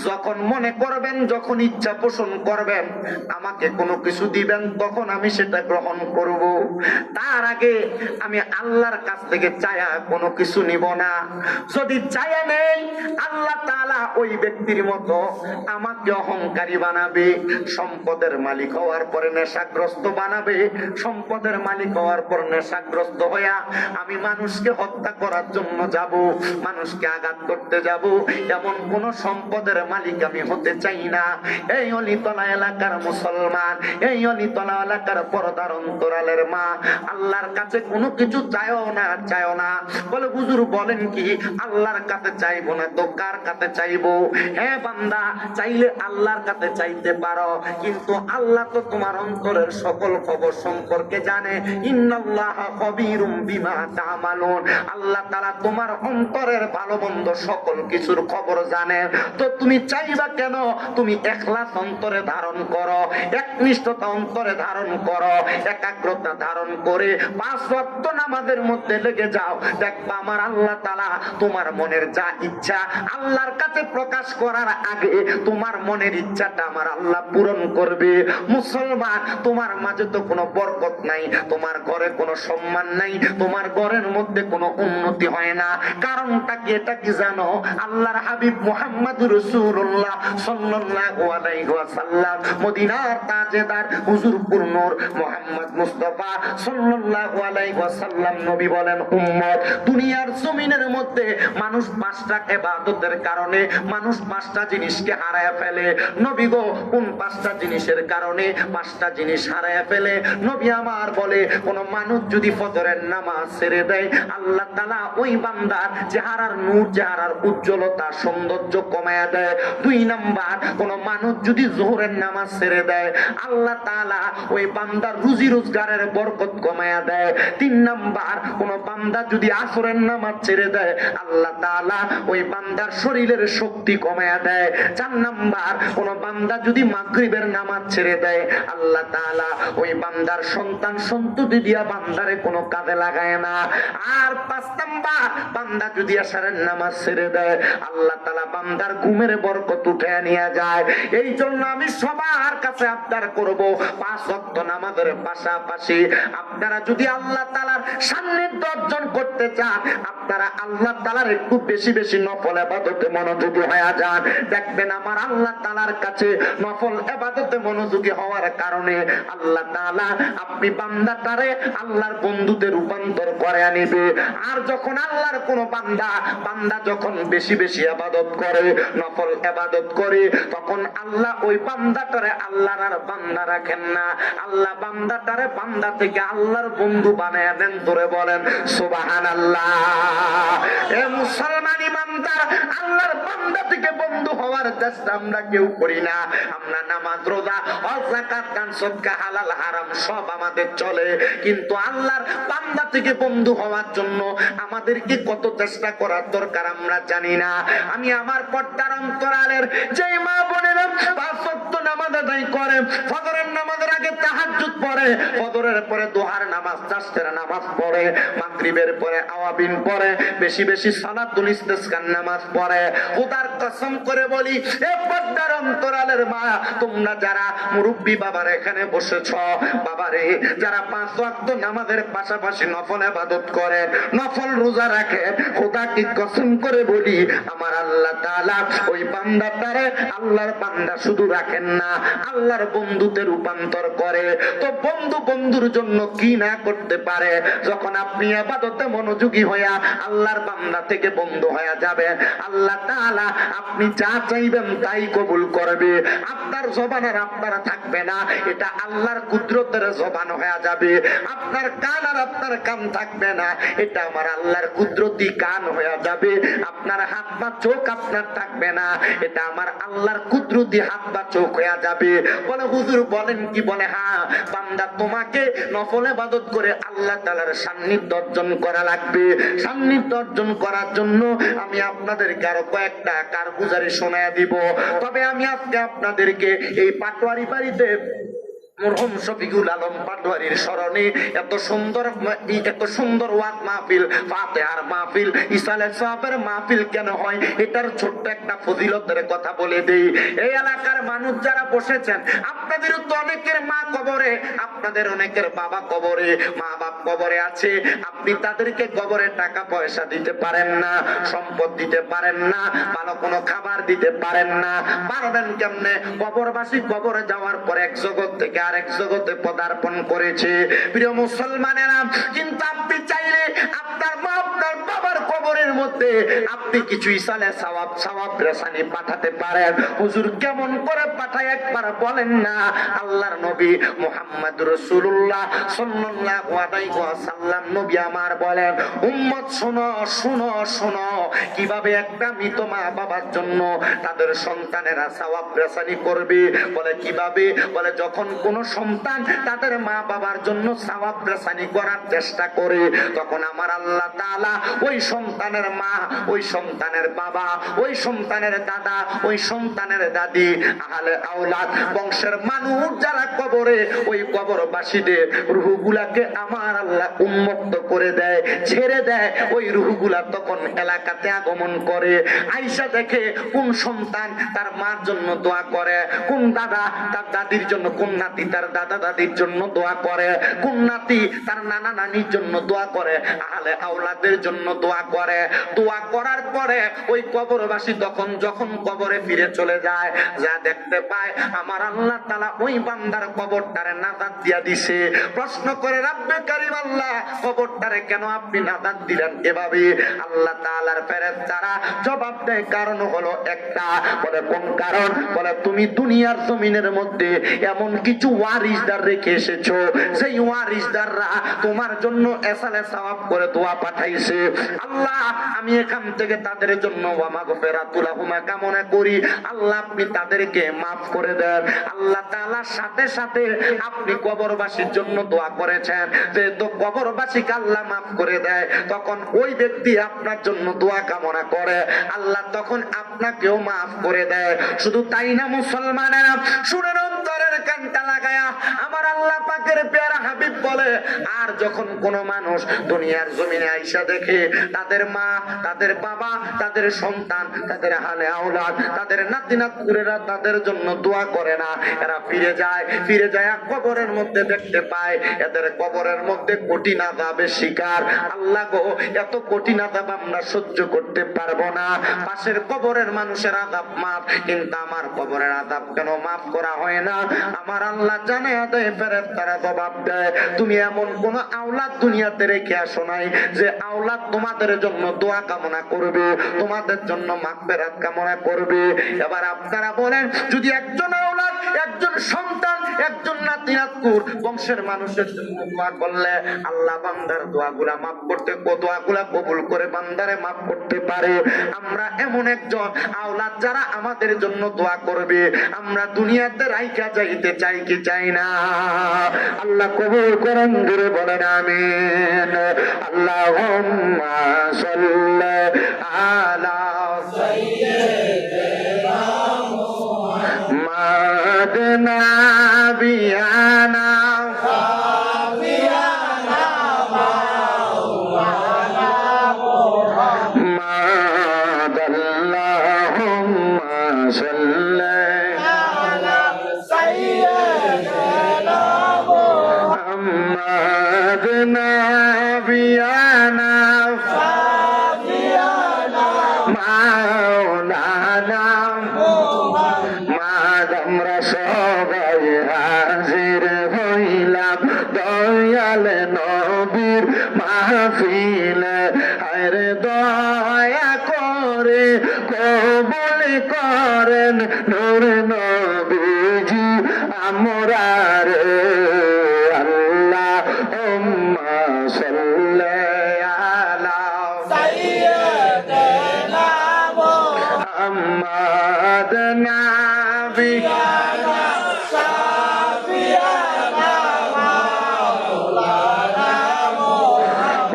Speaker 1: যখন মনে করবেন, যখন ইচ্ছা পোষণ করবেন আমাকে কোনো কিছু দিবেন, তখন আমি সেটা গ্রহণ করব। তার আগে আমি আল্লাহর কাছ থেকে চায়া কোনো কিছু নিব না। যদি চায়া নেই, আল্লাহ তাআলা ওই ব্যক্তির মতো আমাকে অহংকারী বানাবে, সম্পদের মালিক হওয়ার পরে নেশাগ্রস্ত বানাবে, সম্পদের মালিক হওয়ার পর নেশাগ্রস্ত হইয়া আমি মানুষকে হত্যা করার জন্য যাব, মানুষকে আঘাত করতে যাব, এমন কোন সম্পদের মালিক আমি হতে চাই না। এই অলিতলা এলাকার মুসলমান, এই অলিতলা এলাকার পর্দার অন্তরালের মা, আল্লাহর কাছে কোনো কিছু চাইও না, চাইও না। বলে, হুজুর বলেন কি, আল্লাহর কাছে চাইবো না তো কার কাছে চাইবো? হ্যাঁ বান্দা, চাইলে আল্লাহর কাছে চাইতে পারো, কিন্তু আল্লাহ তো তোমার অন্তরের সকল খবর সম্পর্কে জানে। ইন্নাল্লাহা খাবীরুম বিমা তা'মালুন, আল্লাহ তাআলা তোমার অন্তরের ভালো মন্দ সকল কিছুর খবর জানে। তো তুমি চাইবা কেন? তুমি ইখলাস অন্তরে ধারণ করো, একনিষ্ঠতা অন্তরে ধারণ করো, একাগ্রতা ধারণ করে 5 ওয়াক্ত নামাজের মধ্যে লেগে যাও, দেখবা আমার আল্লাহ তাআলা তোমার মনের যা ইচ্ছা আল্লাহর কাছে প্রকাশ করার আগে তোমার মনের ইচ্ছাটা আমার আল্লাহ পূরণ করবে। মুসলমান, তোমার মাঝে তো কোনো বরকত নাই, তোমার ঘরে কোনো সম্মান নাই, তোমার ঘরের মধ্যে কোনো উন্নতি হয় না। কারণটা কি? এটা কি জানো? আল্লাহর হাবিব মুহাম্মদুর রাসূলুল্লাহ সাল্লাল্লাহু আলাইহি ওয়াসাল্লাম, মদিনার তাজেদার হুজুরপুর নূর মুহাম্মদ মুস্তাফা সাল্লাল্লাহু আলাইহি ওয়াসাল্লাম নবী বলেন, উম্মত, দুনিয়ার জমিনের মধ্যে মানুষ 5টা ইবাদতের কারণে মানুষ 5টা জিনিসকে হারায় ফেলে। নবী গো, কোন 5টা জিনিসের কারণে 5টা জিনিস হারায় ফেলে? নবী আমার বলে, কোন মানুষ যদি ফজরের নামাজ ছেড়ে দেয় আল্লাহ তাআলা ওই বান্দার চেহারার নূর, চেহারার উজ্জ্বলতা, সৌন্দর্য কমায়া দেয়। 2 নাম্বার, কোন মানুষ যদি যোহরের নামাজ ছেড়ে দেয়, আল্লাহ তাআলা ওই বান্দার রুজি রোজগারের বরকত কমায়া দেয়। 3 নাম্বার, কোন বান্দা যদি আসরের নামাজ ছেড়ে দেয়, আল্লাহ তাআলা ওই বান্দার শরীরের শক্তি কমায়া দেয়। 4 নাম্বার, কোন বান্দা যদি মাগরিবের নামাজ ছেড়ে দেয়, আল্লাহ তাআলা ওই বান্দার সন্তান সন্ততি দিয়া বান্দারে কোনো কাজে লাগায় না। আর 5 নাম্বার, বান্দা যদি এশারের নামাজ ছেড়ে দেয়, আল্লাহ তাআলা বান্দার ঘুমের বরকত উঠায় নিয়ে যায়। এই জন্য আমি সবার কাছে আবদার করব, 5 ওয়াক্ত নামাজের পাশাপাশি আপনারা যদি আল্লাহ তাআলার সান্নিধ্য অর্জন করতে চান, আপনারা আল্লাহ তাআলার একটু বেশি বেশি নফল ইবাদতে মনোযোগী হয়ে যান। দেখবেন আমার আল্লাহ তাআলার কাছে নফল ইবাদতে মনোযোগী হওয়ার কারণে আল্লাহ তাআলা আপনি বান্দাটারে আল্লাহর বন্ধুতে রূপান্তর করে আনিবে। আর যখন আল্লাহর কোন বান্দা যখন বেশি বেশি ইবাদত করে, নফল ইবাদত করে, তখন আল্লাহ ওই বান্দাটারে আল্লাহর আর বান্দা রাখেন না, আল্লাহ বান্দাটারে বান্দা থেকে আল্লাহর বন্ধু বানায় দেন। ধরে বলেন সুবহানাল্লাহ। এ মুসলমান ইমানদার, আল্লাহর বান্দা থেকে বন্ধু হওয়ার চেষ্টা আমরা কেউ করি না। আমরা নামাজ, রোজা, হজ, যাকাত, দান, সদকা, হালাল হারাম সব আমাদের চলে, কিন্তু আল্লাহর বান্দা থেকে বন্ধু হওয়ার জন্য আমাদেরকে কত চেষ্টা করার দরকার আমরা জানি না। আমি আমার পর্দার অন্তরালের যে মা বোনেরা 5 ওয়াক্ত নামাজ আদায় করে, ফজরের নামাজের আগে তাহাজ্জুদ পড়ে, ফজরের পরে দুহার নামাজ, চাষের নামাজ পড়ে, মাগরিবের পরে আওয়াবিন পড়ে, বেশি বেশি সালাতুল ইস্তিসকার নামাজ পড়ে, খোদার কসম করে বলি, এ পর্দার অন্তরালের মা, তোমরা যারা মুরব্বী বাবার এখানে বসেছ, বাবারে যারা 5 ওয়াক্ত নামাজের পাশাপাশি নফল ইবাদত করে, নফল রোজা রাখে, খোদাকে কসম করে বলি, আমার আল্লাহ তাআলা ওই বান্দাটারে আল্লাহর বান্দা শুধু রাখেন না, আল্লাহর বন্ধুতে রূপান্তর করে। তো বন্ধুর জন্য কি না করতে পারে। যখন আপনি ইবাদতে মনোযোগী হইয়া আল্লাহর বান্দা থেকে বন্ধু হয়ে যাবে, আল্লাহ তাআলা আপনি যা চাইবেন তাই কবুল করবে। আপনার জবান আর আপনার থাকবে না, এটা আল্লাহর কুদরতের জবান হয়ে যাবে। আপনার কান আর আপনার কান থাকবে না, এটা আমার আল্লাহর কুদরতি কান হয়ে যাবে। আপনার হাত বা চোখ আপনার থাকবে না, এটা আমার আল্লাহর কুদরতি হাত বা চোখ হয়ে যাবে। বলে হুজুর বলেন কি? বলে হ্যাঁ, বান্দা তোমাকে নফল ইবাদত করে আল্লাহ তাআলার সান্নিধ্য অর্জন করা লাগবে। সান্নিধ্য অর্জন করার জন্য আমি আপনাদেরকে আরো কয়েকটা কারগুজারি শোনায়া দিব। তবে আমি আজকে আপনাদেরকে এই পাটোয়ারি বাড়িতে মরহুম শফিকুল আলম পাটোয়ারির স্মরণে এত সুন্দর ওয়াজ মাহফিল, ফাতিহার মাহফিল, ইসালে সাহাবের মাহফিল কেন হয়, এটার ছোট্ট একটা ফজিলতের কথা বলে দেই। এই এলাকার মানুষ যারা বসেছেন, আপনাদের তো অনেকের মা কবরে, আপনাদের অনেকের বাবা কবরে, মা বাপ কবরে আছে। আপনি তাদেরকে কবরে টাকা পয়সা দিতে পারেন না, সম্পদ দিতে পারেন না, ভালো কোনো খাবার দিতে পারেন না। পারবেন কেমনে? কবরবাসী কবরে যাওয়ার পর এক জগৎ থেকে আরেক জগতে পদার্পণ করেছে। প্রিয় মুসলমানেরা, কিন্তু আপনি চাইলে আপনার মা, আপনার বাবার কবরের মধ্যে আপনি কিছু ইসালে সওয়াব রেসানি পাঠাতে পারেন। হুজুর কেমন করে পাঠায় একবার বলেন না। আল্লাহর নবী মুহাম্মদ রাসূলুল্লাহ সাল্লাল্লাহু আলাইহি ওয়াসাল্লাম নবী আমার বলেন, উম্মত শোনো শোনো শোনো, কিভাবে একটা মৃত মা বাবার জন্য তাদের সন্তানেরা সওয়াব রেসানি করবে। বলে কিভাবে? বলে যখন কোন সন্তান তাদের মা বাবার জন্য সওয়াব রেসানি করার চেষ্টা করে, তখন আমার আল্লাহ তাআলা ওই সন্তানের মা, ওই সন্তানের বাবা, ওই সন্তানের দাদা, ওই সন্তানের দাদি, আহলে আওলাদ, বংশের মানুষ যারা কবরে, ওই কবরবাসীদের রূহগুলাকে আমার আল্লাহ উন্মুক্ত করে দেয়, ছেড়ে দেয়। ওই রূহগুলা তখন এলাকাতে আগমন করে, আয়েশা দেখে কোন সন্তান তার মার জন্য দোয়া করে, কোন দাদা তার দাদির জন্য, কোন নাতি তার দাদা দাদির জন্য দোয়া করে, কোন নাতি তার নানা নানির জন্য দোয়া করে, আহলে আওলাদের জন্য দোয়া করে। দোয়া করার পরে ওই কবরবাসী যখন কবরে ফিরে চলে যায়, যা দেখতে পায় আমার আল্লাহ তাআলা ওই বান্দার কবরটারে নাজাত দিয়া দিছে। প্রশ্ন করে, রব্বে কারীম আল্লাহ, কবরটারে কেন আপনি নাজাত দিলেন এভাবে? আল্লাহ তাআলার ফেরেশতারা জবাব দেয়, কারণ হলো একটা। বলে কোন কারণ? বলে তুমি দুনিয়ার জমিনের মধ্যে এমন কিছু ওয়ারিসদার রেখে এসেছো, সেই ওয়ারিসদাররা তোমার জন্য এসালে সওয়াব করে দোয়া পাঠাইছে। আল্লাহ, আমি এখান থেকে তাদের জন্য ওয়া মাগফিরাতুল লাহুমা কামনা করি, আল্লাহ আপনি তাদেরকে মাফ করে দেন। আল্লাহ তাআলার সাথে সাথে আপনি কবরবাসীর জন্য দোয়া করেছেন, যেহেতু কবরবাসীকে আল্লাহ মাফ করে দেয়, তখন ওই ব্যক্তি আপনার জন্য দোয়া কামনা করে, আল্লাহ তখন আপনাকেও মাফ করে দেয়। শুধু তাই না মুসলমানেরা, শুনেন অন্তরের কানটা লাগায়া, আমার আল্লাহ পাকের পেয়ারা হাবিব বলে, আর যখন কোন মানুষ দুনিয়ার জমিনে আইসা দেখে তাদের মা, তাদের বাবা, তাদের সন্তান, তাদের হালে আওলাদ, তাদের নাতি নাতকুরেরা তাদের জন্য দোয়া করে না, এরা ফিরে যায় কবরের মধ্যে দেখতে পায় এদের কবরের মধ্যে কঠিন আযাবের শিকার। আল্লাহ গো, এত কঠিন আযাব আমরা সহ্য করতে পারবো না। পাশের কবরের মানুষের আযাব মাফ, কিন্তু আমার কবরের আযাব কেন মাফ করা হয় না? আমার আল্লাহ জানে দেয়, ফেরেশতারা জবাব দেয়, তুমি এমন কোন আওলাদ দুনিয়াতে রেখে আসো নাই যে আওলাদ তোমাদের জন্য দোয়া কামনা করবে, তোমাদের জন্য মাগফিরাত কামনা করবে। এবার আপনারা বলেন, যদি একজন আওলাদ, একজন সন্তান, একজন নাতি নাতকুর বংশের মানুষের জন্য দোয়া করলে আল্লাহ বান্দার দোয়াগুলা মাফ করতে, দোয়াগুলা কবুল করে বান্দারে মাফ করতে পারে, আমরা এমন একজন আওলাদ যারা আমাদের জন্য দোয়া করবে আমরা দুনিয়াতে রাইখা যাইতে চাই কি চাই না? আল্লাহ কবুল করেন, ধরে বলেন আমিন। আল্লাহুম্মা সাল্লি আলা সাইয়্যিদিনা মুহাম্মাদ নাবিয়ানা মুহাম্মাদ। আল্লাহুম্মা সাল্লি আলা সাইয়্যিদিনা মুহাম্মাদ নাবিয়ানা মাওলানা। আমরা সবাই হাজির হইলাম দয়াল নবীর মাহফিলে, আরে দয়া করে কবুল করেন নূর নবীজি আমরা রে। আল্লাহুম্মা সাল্লি আলা সাইয়্যিদিনা মুহাম্মাদ নাবিয়ানা শাফিয়ানা মাওলানা।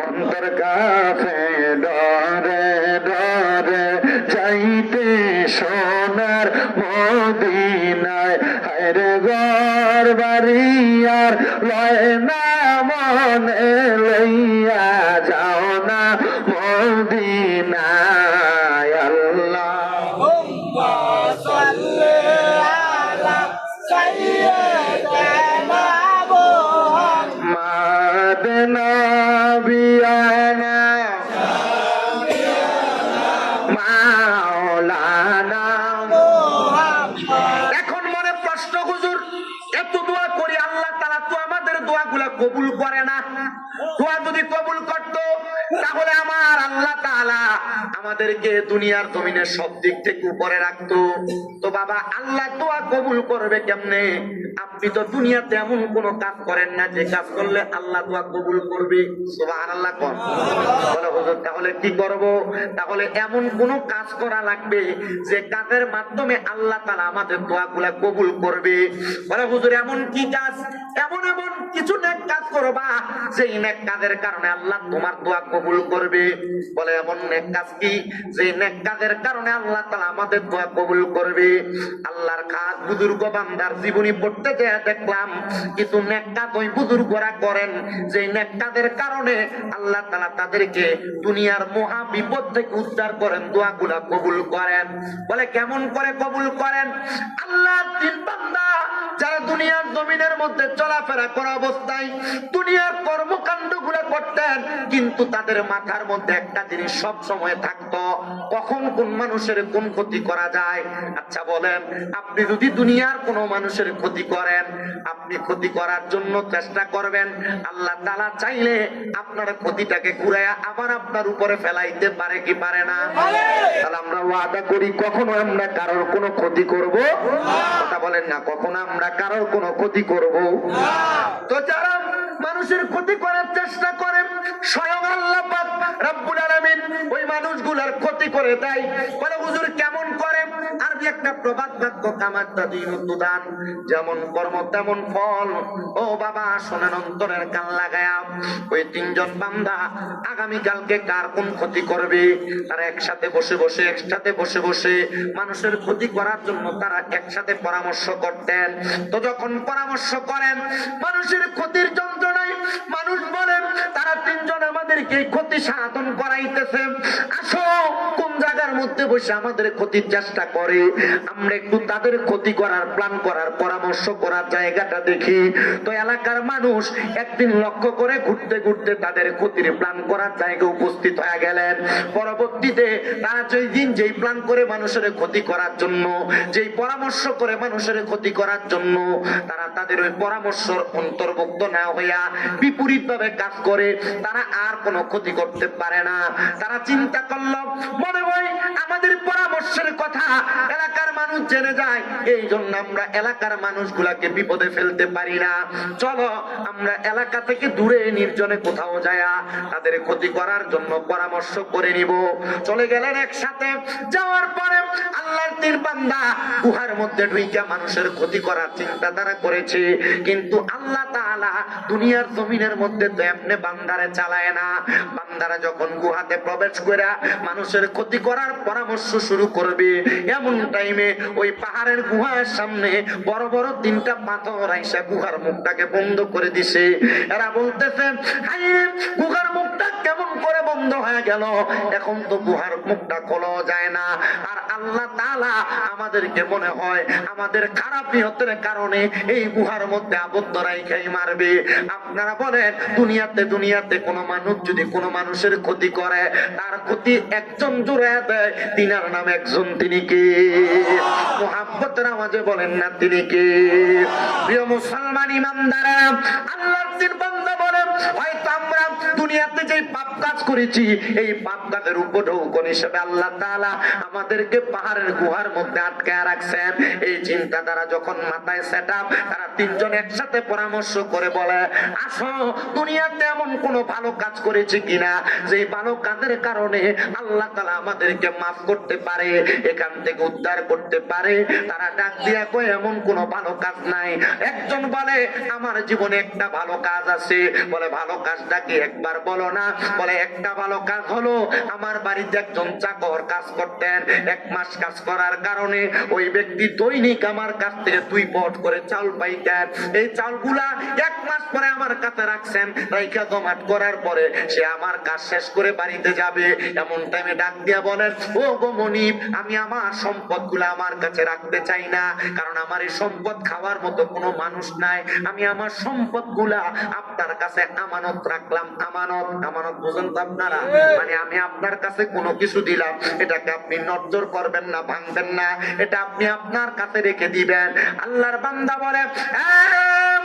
Speaker 1: অন্তর কাছে ডরে ডরে যাইতে সোনার মদিনায়, হায়রে ঘর বাড়ি আর লয় না মনে, লইয়া যাও না মদিনায়। আল্লাহুম্মা সাল্লি আলা সাইয়্যিদিনা মুহাম্মাদ নাবিয়ানা মাওলানা। এখন মনে প্রশ্ন, হুজুর এত দোয়া করি আল্লাহ তাআলা তো আমাদের দোয়াগুলা কবুল করে না। দোয়া যদি কবুল করত তাহলে আমার আল্লাহ তাআলা আমাদেরকে দুনিয়ার জমিনের সব দিক থেকে উপরে রাখতো। তো বাবা, আল্লাহ দোয়া কবুল করবে কেমনে? আপনি তো দুনিয়াতে এমন কোন কাজ করেন না যে কাজ করলে আল্লাহ দোয়া কবুল করবে। সুবহানাল্লাহ। কোন বলে হুজুর তাহলে কি করব? তাহলে এমন কোন কাজ করা লাগবে যে কাজের মাধ্যমে আল্লাহ তাআলা আমাদের দোয়াগুলা কবুল করবে। বলে হুজুর এমন কি কাজ? এমন কিছু নেক কাজ করবা যেই নেক কাজের কারণে আল্লাহ তোমার দোয়া কবুল করবে। বলে এমন নেক কাজ কি যে নেক কাজের কারণে আল্লাহ তাআলা আমাদের দোয়া কবুল করবে? আল্লাহর খাস বুজুর্গ বান্দার জীবনী পড়তে যেয়ে দেখলাম কিছু নেক কাজ ওই বুজুর্গরা করেন, যে নেক কাজের কারণে আল্লাহ তাআলা তাদেরকে দুনিয়ার মহা বিপদ থেকে উদ্ধার করেন, দোয়াগুলা কবুল করেন। বলে কেমন করে কবুল করেন? আল্লাহর তিন বান্দা যারা দুনিয়ার জমিনের মধ্যে চলাফেরা করা অবস্থায় দুনিয়ার কর্মকাণ্ড গুলা করতেন, কিন্তু তাদের তাদের মাথার মধ্যে একটা জিনিস সব সময় থাকতো, কখন কোন মানুষের কোন ক্ষতি করা যায়। আচ্ছা বলেন, আপনি যদি দুনিয়ার কোন মানুষের ক্ষতি করেন, আপনি ক্ষতি করার জন্য চেষ্টা করবেন, আল্লাহ তাআলা চাইলে আপনার ক্ষতিটাকে ঘুরাইয়া আবার আপনার উপরে ফেলাইতে পারে কি পারে না? তাহলে আমরা ওয়াদা করি কখনো আমরা কারোর কোনো ক্ষতি করব কথা বলেন না, কখনো আমরা কারোর কোনো ক্ষতি করব। তো যারা মানুষের ক্ষতি করার চেষ্টা করে, স্বয়ং আল্লাহ পাক রব্বুল আলামিন ওই মানুষগুলোর ক্ষতি করে দেয়। বলে হুজুর কেমন করে? আরবি একটা প্রবাদ বাক্য, কামাত্তা দিনুদ্দান, যেমন কর্ম তেমন ফল। ও বাবা শোনেন অন্তরের কান লাগায়া, ওই তিনজন বান্দা আগামী কালকে কার কোন ক্ষতি করবে, তারা একসাথে বসে বসে মানুষের ক্ষতি করার জন্য তারা একসাথে পরামর্শ করতেন। তো যখন পরামর্শ করেন মানুষের ক্ষতির যন্ত্রণায়, মানুষ বলেন তারা তিনজন আমাদেরকে ক্ষতি সাধন করাইতেছে, আসো কোন জায়গার মধ্যে বসে আমাদের ক্ষতির চেষ্টা করে, আমরা একটু তাদের ক্ষতি করার প্ল্যান করার পরামর্শ করার জায়গাটা দেখি। তো এলাকার মানুষ একদিন লক্ষ্য করে ঘুরতে ঘুরতে তাদের ক্ষতির প্ল্যান করার জায়গায় উপস্থিত হয়ে গেলেন। পরবর্তীতে তারা যেই প্ল্যান করে মানুষের ক্ষতি করার জন্য, যেই পরামর্শ করে মানুষের ক্ষতি করার জন্য, তারা তাদের ওই পরামর্শ অন্তর্ভুক্ত না হইয়া বিপরীত ভাবে কাজ করে, তারা আর কোনো ক্ষতি করতে পারে না। তারা চিন্তা করলো মনে হয় আমাদের পরামর্শের কথা এলাকার মানুষ জেনে যায়, এই জন্য আমরা এলাকার মানুষগুলাকে বিপদে ফেলতে পারি না, চলো আমরা এলাকা থেকে দূরে নির্জনে কোথাও যায়া তাদের ক্ষতি করার জন্য পরামর্শ করে নিব। চলে গেলেন একসাথে। যাওয়ার পরে আল্লাহর তিন বান্দা গুহার মধ্যে ঢুইকা মানুষের ক্ষতি করার চিন্তা তারা করেছে, কিন্তু আল্লাহ তাআলা দুনিয়ার জমিনের মধ্যে তো এমনি বান্দারে চালায় না। বান্দারা যখন গুহাতে প্রবেশ করে মানুষের ক্ষতি করার পরামর্শ শুরু করবে, এমন টাইমে ওই পাহাড়ের গুহার সামনে বড় বড় তিনটা পাথর আইসা গুহার মুখটাকে বন্ধ করে দিছে। এরা বলতেছে গুহার মুখটা কেমন করে বন্ধ হয়ে গেল, এখন তো গুহার মুখটা খোলা যায় না। আর আল্লাহ তাআলা আমাদেরকে মনে হয় আমাদের খারাপ নিয়তের কারণে এই গুহার মধ্যে আবদ্ধ রাইখাই মারবে। আপনারা বলেন দুনিয়াতে কোনো মানুষ যদি কোনো মানুষের ক্ষতি করে, তার ক্ষতি একজন জুড়ে দেয়, তিনার নাম একজন, তিনি কে? মুহাব্বতের আওয়াজে বলেন না তিনি কে? প্রিয় মুসলমান ইমানদাররা, আল্লাহর তিন বান্দা বলেন হয়তো আমরা দুনিয়াতে যে পাপ কাজ করেছি, এই পাপ কাজের উপঢৌকন হিসেবে আল্লাহ তাআলা আমাদেরকে পাহাড়ের গুহার মধ্যে আটকায় রাখছেন। এই চিন্তা তারা যখন মাথায় সেটআপ, তারা তিনজন একসাথে পরামর্শ করে বলে আসো দুনিয়াতে এমন কোন ভালো কাজ করেছি কিনা যেই ভালো কাজের কারণে আল্লাহ তাআলা আমাদেরকে মাফ করতে পারে, এখান থেকে উদ্ধার করতে পারে। তারা ডাক দিয়া কয় এমন কোন ভালো কাজ নাই। একজন বলে আমার জীবনে একটা ভালো কাজ আছে। বলে ভালো কাজটা কি একবার বলো না? বলে একটা ভালো কাজ হলো আমার বাড়িতে একজন চাকর কাজ করতেন, 1 মাস কাজ করার কারণে ওই ব্যক্তি দৈনিক আমার কাছ থেকে 2 পট করে চাল পাইতেন। এই চালগুলা 1 মাস পরে আমার কাছে রাখছেন, রাইখা জমাট করার পরে সে আমার কাজ শেষ করে বাড়িতে যাবে। এমন টাইমে ডাক দিয়া বলেন ও গো মনিব, আমি আমার সম্পদগুলা আমার কাছে রাখতে চাই না, কারণ আমার এই সম্পদ খাওয়ার মতো কোনো মানুষ নাই। আমি আমার সম্পদগুলা আপনার কাছে আমানত রাখলাম। আমানত বুঝেন তো আপনারা? মানে আমি আপনার কাছে কোনো কিছু দিলাম, এটাকে আপনি নজর করবেন না, ভাঙবেন না, এটা আপনি আপনার কাছে রেখে দিবেন। আল্লাহর বান্দা বলে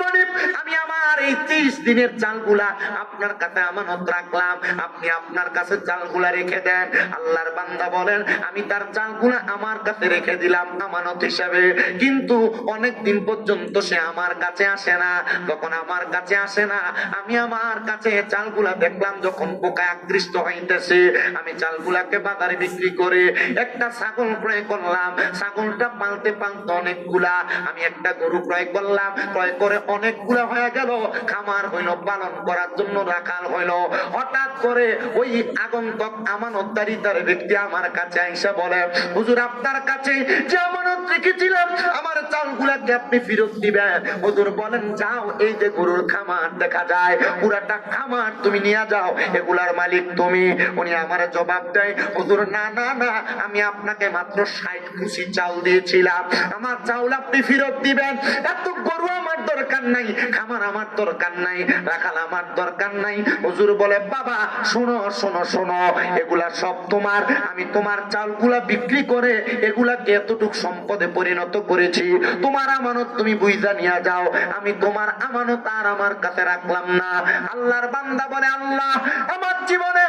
Speaker 1: মনিব, আমি আমার এই 30 দিনের চালগুলা আপনার কাছে আমানত রাখলাম, আপনি আপনার কাছে চালগুলা রেখে দেন। আল্লাহর বান্দা বলেন আমি তার চালগুলা আমার কাছে রেখে দিলাম আমানত হিসাবে, কিন্তু অনেক দিন পর্যন্ত সে আমার কাছে আসে না। যখন আমার কাছে আসে না, আমি আমার কাছে চালগুলা দেখলাম যখন পোকায় আকৃষ্ট হইতেছে, আমি চালগুলাকে বাজারে বিক্রি করে একটা ছাগল ক্রয় করলাম। ছাগলটা পালতে পালতে অনেকগুলা, আমি একটা গরু ক্রয় করলাম, ক্রয় করে অনেকগুলা হয়ে গেল, খামার হইলো, পালন করার জন্য রাখাল হইলো। হঠাৎ করে ওই আগন্তক আমানতদারিতার ব্যক্তি আমার কাছে আইসা বলে হুজুর আপনার কাছে যে আমানত রেখেছিলাম আমার চালগুলাকে আপনি ফেরত দিবেন। হুজুর বলেন যাও, এই যে গরুর খামার দেখা যায় পুরাটা খামার তুমি নিয়ে যাও, এগুলার মালিক তুমি। উনি আমার জবাব দেয় হুজুর না না না, আমি আপনাকে মাত্র 60 কুচি চাল দিয়েছিলাম, আমার চাউল আপনি ফেরত দিবেন। এত গরু আমার দরকার নাই, খামার আমার আমার দরকার নাই, রাখাল আমার দরকার নাই। হুজুর বলে বাবা শোনো শোনো শোনো, এগুলা সব তোমার, আমি তোমার চালগুলা বিক্রি করে এগুলাকে এতটুক সম্পদে পরিণত করেছি, তোমার আমানত তুমি বুঝা নিয়ে যাও, আমি তোমার আমানত আর আমার কাছে রাখলাম না। আল্লাহর বান্দা বলে আল্লাহ আমার জীবনে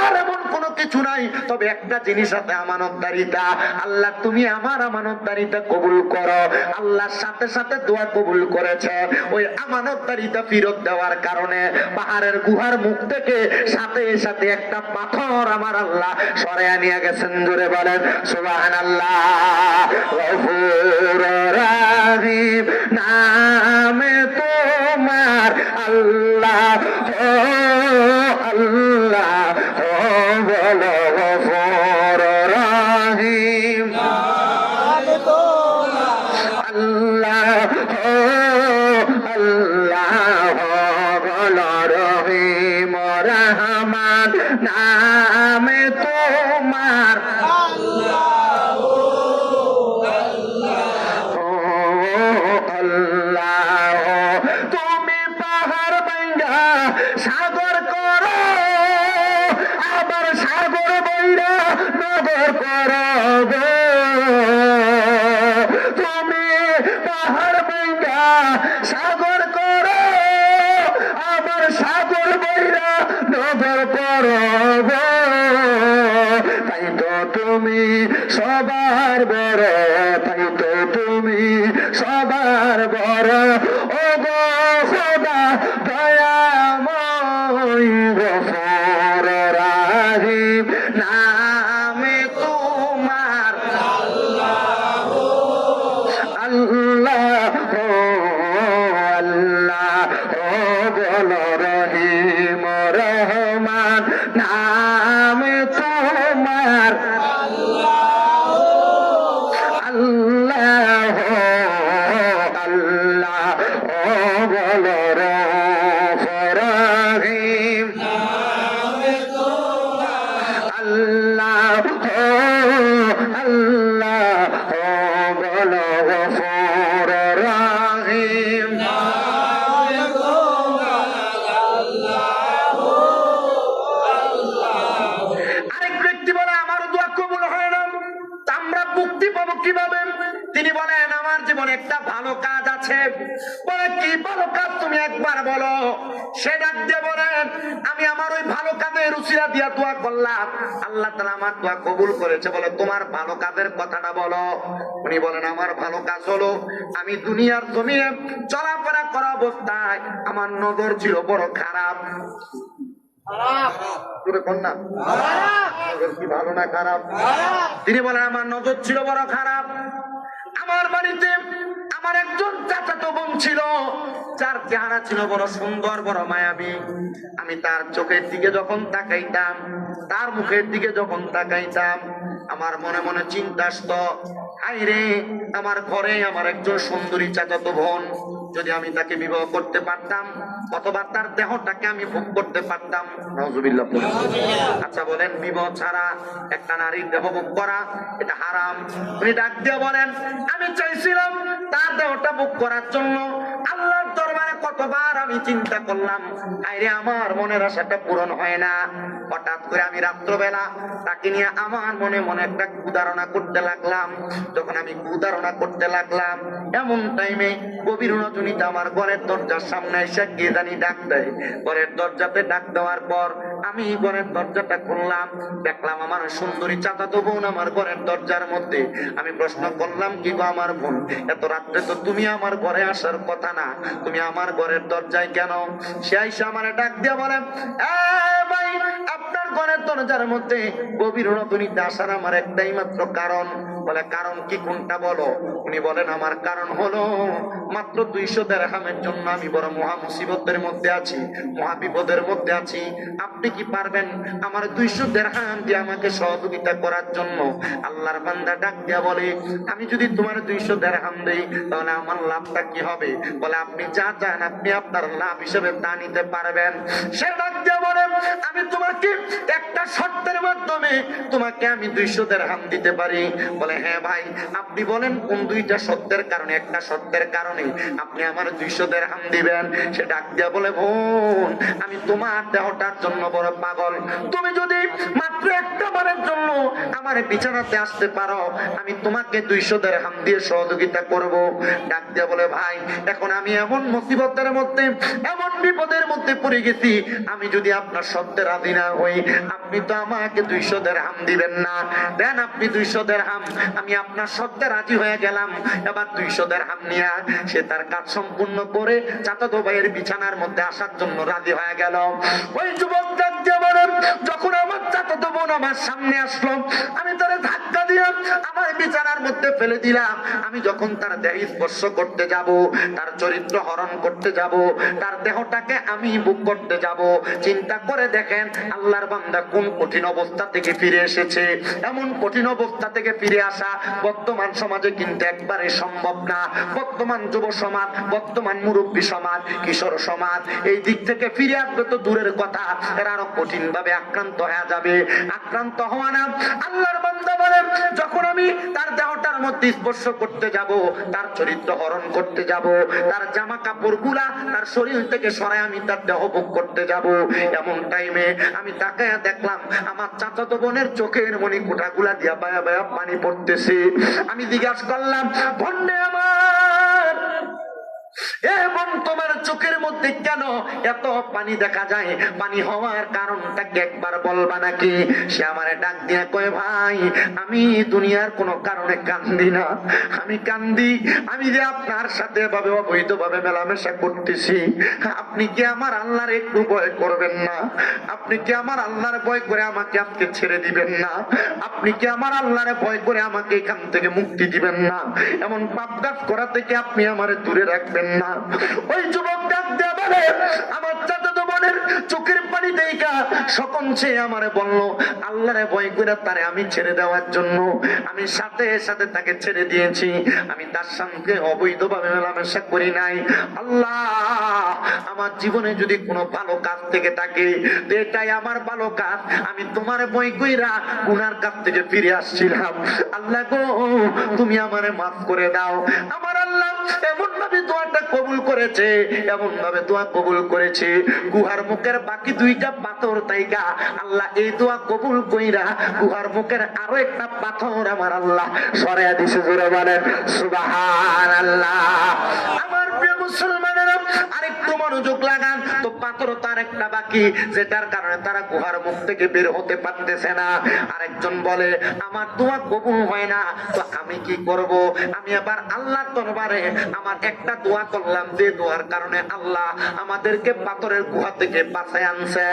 Speaker 1: আর এমন কোনো কিছু নাই, তবে একটা জিনিস আছে আমানতদারিতা। আল্লাহ তুমি আমার আমানতদারিতা কবুল করো। আল্লাহর সাথে সাথে দোয়া কবুল করেছে। ওই আমানতদারিতা ফেরত দেওয়ার কারণে পাহাড়ের গুহার মুখ থেকে সাথে সাথে একটা পাথর আমার আল্লাহ সরাইয়া নিয়ে গেছেন। জোরে বলেন সুবহানাল্লাহ। গফুর রহিম নামে তোমার আল্লাহ ও আল্লাহ ও বলো গফুর রহিম আল্লাহ ও আল্লাহ বলো রহিম রহমান নামে তোমার আল্লাহ তুমি পাহাড় ভাঙা সাগর করো, আবার সাগর বইরা নগর করো। তুমি পাহাড় ভাঙা সাগর করো, আবার সাগর বইরা নগর করো। তাই তো তুমি সবার বড়, তাই তো তুমি সবার বড়। ও গো খোদা দয়াময় গফুর রহিম নামে তোমার আল্লাহ আল্লাহ ও বলো রহিম রহমান নামে তোমার আল্লাহ আল্লাহ ও বলো রহিম আল্লাহ আল্লাহ ও বলো গফুর রহিম। আরেক ব্যক্তি বলে আমারও দোয়া কবুল হয় না, তা আমরা মুক্তি পাবো কিভাবে? তিনি বলেন আমার জীবনে একটা ভালো কাজ আছে। বলে কি ভালো কাজ তুমি একবার বলো। সে ডাক দিয়ে বলেন আমি আমার ওই ভালো কাজের উসিলা দিয়া দোয়া করলাম, আল্লাহ তাআলা আমার দোয়া কবুল করেছে। বলে তোমার ভালো কাজের কথাটা বলো। উনি বলেন আমার ভালো কাজ হলো আমি দুনিয়ার জমিনে চলাফেরা করা অবস্থায় আমার নজর ছিল বড় খারাপ। কি ভালো না খারাপ? তিনি বলেন আমার নজর ছিল বড় খারাপ। আমার বাড়িতে আমার একজন চাচাতো বোন ছিল, যার চেহারা ছিল বড় সুন্দর, বড় মায়াবী। আমি তার চোখের দিকে যখন তাকাইতাম, তার মুখের দিকে যখন তাকাইতাম, আমার মনে মনে চিন্তা আসতো, হায় রে আমার ঘরে আমার একজন সুন্দরী চাচাতো বোন, যদি আমি তাকে বিবাহ করতে পারতাম অথবা তার দেহটাকে আমি ভোগ করতে পারতাম। নাউজুবিল্লাহ। আচ্ছা বলেন বিবাহ ছাড়া একটা নারীর দেহ ভোগ করা এটা হারাম। উনি ডাক দিয়ে বলেন আমি চাইছিলাম তার দেহটা ভোগ করার জন্য। আল্লাহর দরবারে কতবার আমি চিন্তা করলাম, আরে আমার মনের আশাটা পূরণ হয় না। হঠাৎ করে আমি রাত্রবেলা তাকে নিয়ে আমার মনে মনে একটা কুধারণা করতে লাগলাম। যখন আমি কুধারণা করতে লাগলাম, এমন টাইমে গভীর রজনীতে আমার ঘরের দরজার সামনে এসে কে জানি ডাক দেয়। ঘরের দরজাতে ডাক দেওয়ার পর আমি ঘরের দরজাটা খুললাম, দেখলাম আমার সুন্দরী চাচাতো বোন আমার ঘরের দরজার মধ্যে। আমি প্রশ্ন করলাম কি গো আমার বোন, এত রাত্রে তো তুমি আমার ঘরে আসার কথা না, তুমি আমার ঘরের দরজায় কেন? সে আইসা আমার ডাক দিয়ে বলে ভাই আপনার ঘরের দরজার মধ্যে গভীর রজনীতে আসার আমার একটাই মাত্র কারণ। বলে কারণ কি, কোনটা বলো? উনি বলেন আমার কারণ হলো মাত্র 200 দিরহামের জন্য আমি বড় মহা মুসিবতের মধ্যে আছি, মহা বিপদের মধ্যে আছি। আপনি কি পারবেন আমার 200 দিরহাম দিয়ে আমাকে সহযোগিতা করার জন্য? আল্লাহর বান্দা ডাক দিয়া বলে আমি যদি তোমার 200 দিরহাম দেই তাহলে আমার লাভটা কি হবে? বলে আপনি যা চান আপনি আপনার লাভ হিসেবে তা নিতে পারবেন। সে ডাক দিয়া বলে আমি তোমাকে কি একটা শর্তের মাধ্যমে তোমাকে আমি 200 দিরহাম দিতে পারি? বলে হ্যাঁ ভাই, আপনি বলেন কোন দুইটা শর্তের কারণে? একটা শর্তের কারণে আপনি আমার 200 দিরহাম দিবেন। সে ডাক দিয়া বলে, বোন, আমি তোমার দেহটার জন্য বড় পাগল। তুমি যদি মাত্র একটা বারের জন্য আমার বিছানাতে আসতে পারো, আমি তোমাকে 200 দিরহাম দিয়ে সহযোগিতা করব। ডাক দিয়া বলে, ভাই, এখন আমি এমন মুসিবতের মধ্যে, এমন বিপদের মধ্যে পড়ে গেছি, আমি যদি আপনার শর্তে রাজি না হই, আপনি তো আমাকে 200 দিরহাম দিবেন না। দেন আপনি 200 দিরহাম। আমি আপনার শর্তে রাজি হয়ে গেলাম। এবার 200 দিরহাম নিয়ে সে তার কাজ সম্পূর্ণ করে চাচাতো ভাইয়ের বিছানার মধ্যে আসার জন্য রাজি হয়ে গেল। ওই যুবক ডাক দিয়ে বলেন, যখন আমার চাচাতো বোন আমার সামনে আসলো, আমি তারে ধাক্কা দিয়ে আমার বিছানার মধ্যে ফেলে দিলাম। আমি যখন তার দেহ স্পর্শ করতে যাব, তার চরিত্র হরণ করতে যাব, তার দেহটাকে আমি বুক করতে যাব, চিন্তা করে দেখেন আল্লাহর বান্দা কোন কঠিন অবস্থা থেকে ফিরে এসেছে। এমন কঠিন অবস্থা থেকে ফিরে আসা বর্তমান সমাজে কিন্তু একবারে সম্ভব না। বর্তমান যুব সমাজ, বর্তমান মুরব্বী সমাজ, কিশোর সমাজ এই দিক থেকে ফিরে আসবে তো দূরের কথা, এরা আরো কঠিন ভাবে আক্রান্ত হয়ে যাবে। আক্রান্ত হওয়া না, আল্লাহর বান্দা বলেন, যখন আমি তার দেহটার মধ্যে স্পর্শ করতে যাব, তার চরিত্র হরণ করতে যাব, তার জামা কাপড় গুলা তার শরীর থেকে সরাই আমি তার দেহ ভোগ করতে যাব, এমন টাইমে আমি তাকায়া দেখলাম আমার চাচাতো বোনের চোখের মনি কোঠাগুলা দিয়া বায়া বায়া পানি পড়তেছে। আমি জিজ্ঞাসা করলাম, ভন্ডে আমার, এবং তোমার চোখের মধ্যে কেন এত পানি দেখা যায়? পানি হওয়ার কারণটা কি একবার বলবা নাকি? সে আমারে ডাক দিয়ে কয়, ভাই, আমি দুনিয়ার কোনো কারণে কান্দি না। আমি কান্দি, আমি যে আপনার সাথে এভাবে অবৈধভাবে মেলামেশা করতেছি। আপনি কি আমার আল্লাহর একটু ভয় করবেন না? আপনি কি আমার আল্লাহর ভয় করে আমাকে আজকে ছেড়ে দিবেন না? আপনি কি আমার আল্লাহর ভয় করে আমাকে এখান থেকে মুক্তি দিবেন না? এমন পাপ কাজ করা থেকে আপনি আমারে দূরে রাখবেন না? ওই যুবক ডাক দিয়ে বলে, আমার চাচাতো বোনের চোখের পানি দেখা সকল সে আমারে বলল, আল্লাহরে ভয় করে তারে আমি ছেড়ে দেওয়ার জন্য আমি সাথে সাথে তাকে ছেড়ে দিয়েছি। আমি তার সঙ্গে অবৈধভাবে মেলামেশা করি নাই। আল্লাহ, আমার জীবনে যদি কোনো ভালো কাজ থেকে থাকে, তো এটাই আমার ভালো কাজ। আমি তোমার ভয় কইরা গুনার কাছ থেকে ফিরে আসছিলাম। আল্লাহ গো, তুমি আমারে মাফ করে দাও। আমার আল্লাহ এমন ভাবে দোয়াটা কবুল করেছে, এমন ভাবে দোয়া কবুল করেছে, গুহার মুখের বাকি দুইটা পাথর তাইকা আল্লাহ এই দোয়া কবুল কইরা গুহার মুখের আরো একটা পাথর আমার আল্লাহ সরাইয়া দিছে। জোরে বলেন সুবহানাল্লাহ। আমার প্রিয় মুসলমানেরা, আরেকটু মনোযোগ লাগান তো, পাথর তার একটা বাকি, যেটার কারণে তারা গুহার মুখ থেকে বের হতে পারতেছে না। আরেকজন বলে, আমার দোয়া কবুল হয় না, তো আমি কি করব? আমি আবার আল্লাহর দরবারে আমার একটা দোয়া করলাম, যে দোয়ার কারণে আল্লাহ আমাদেরকে পাথরের গুহা থেকে বাঁচায় আনছে।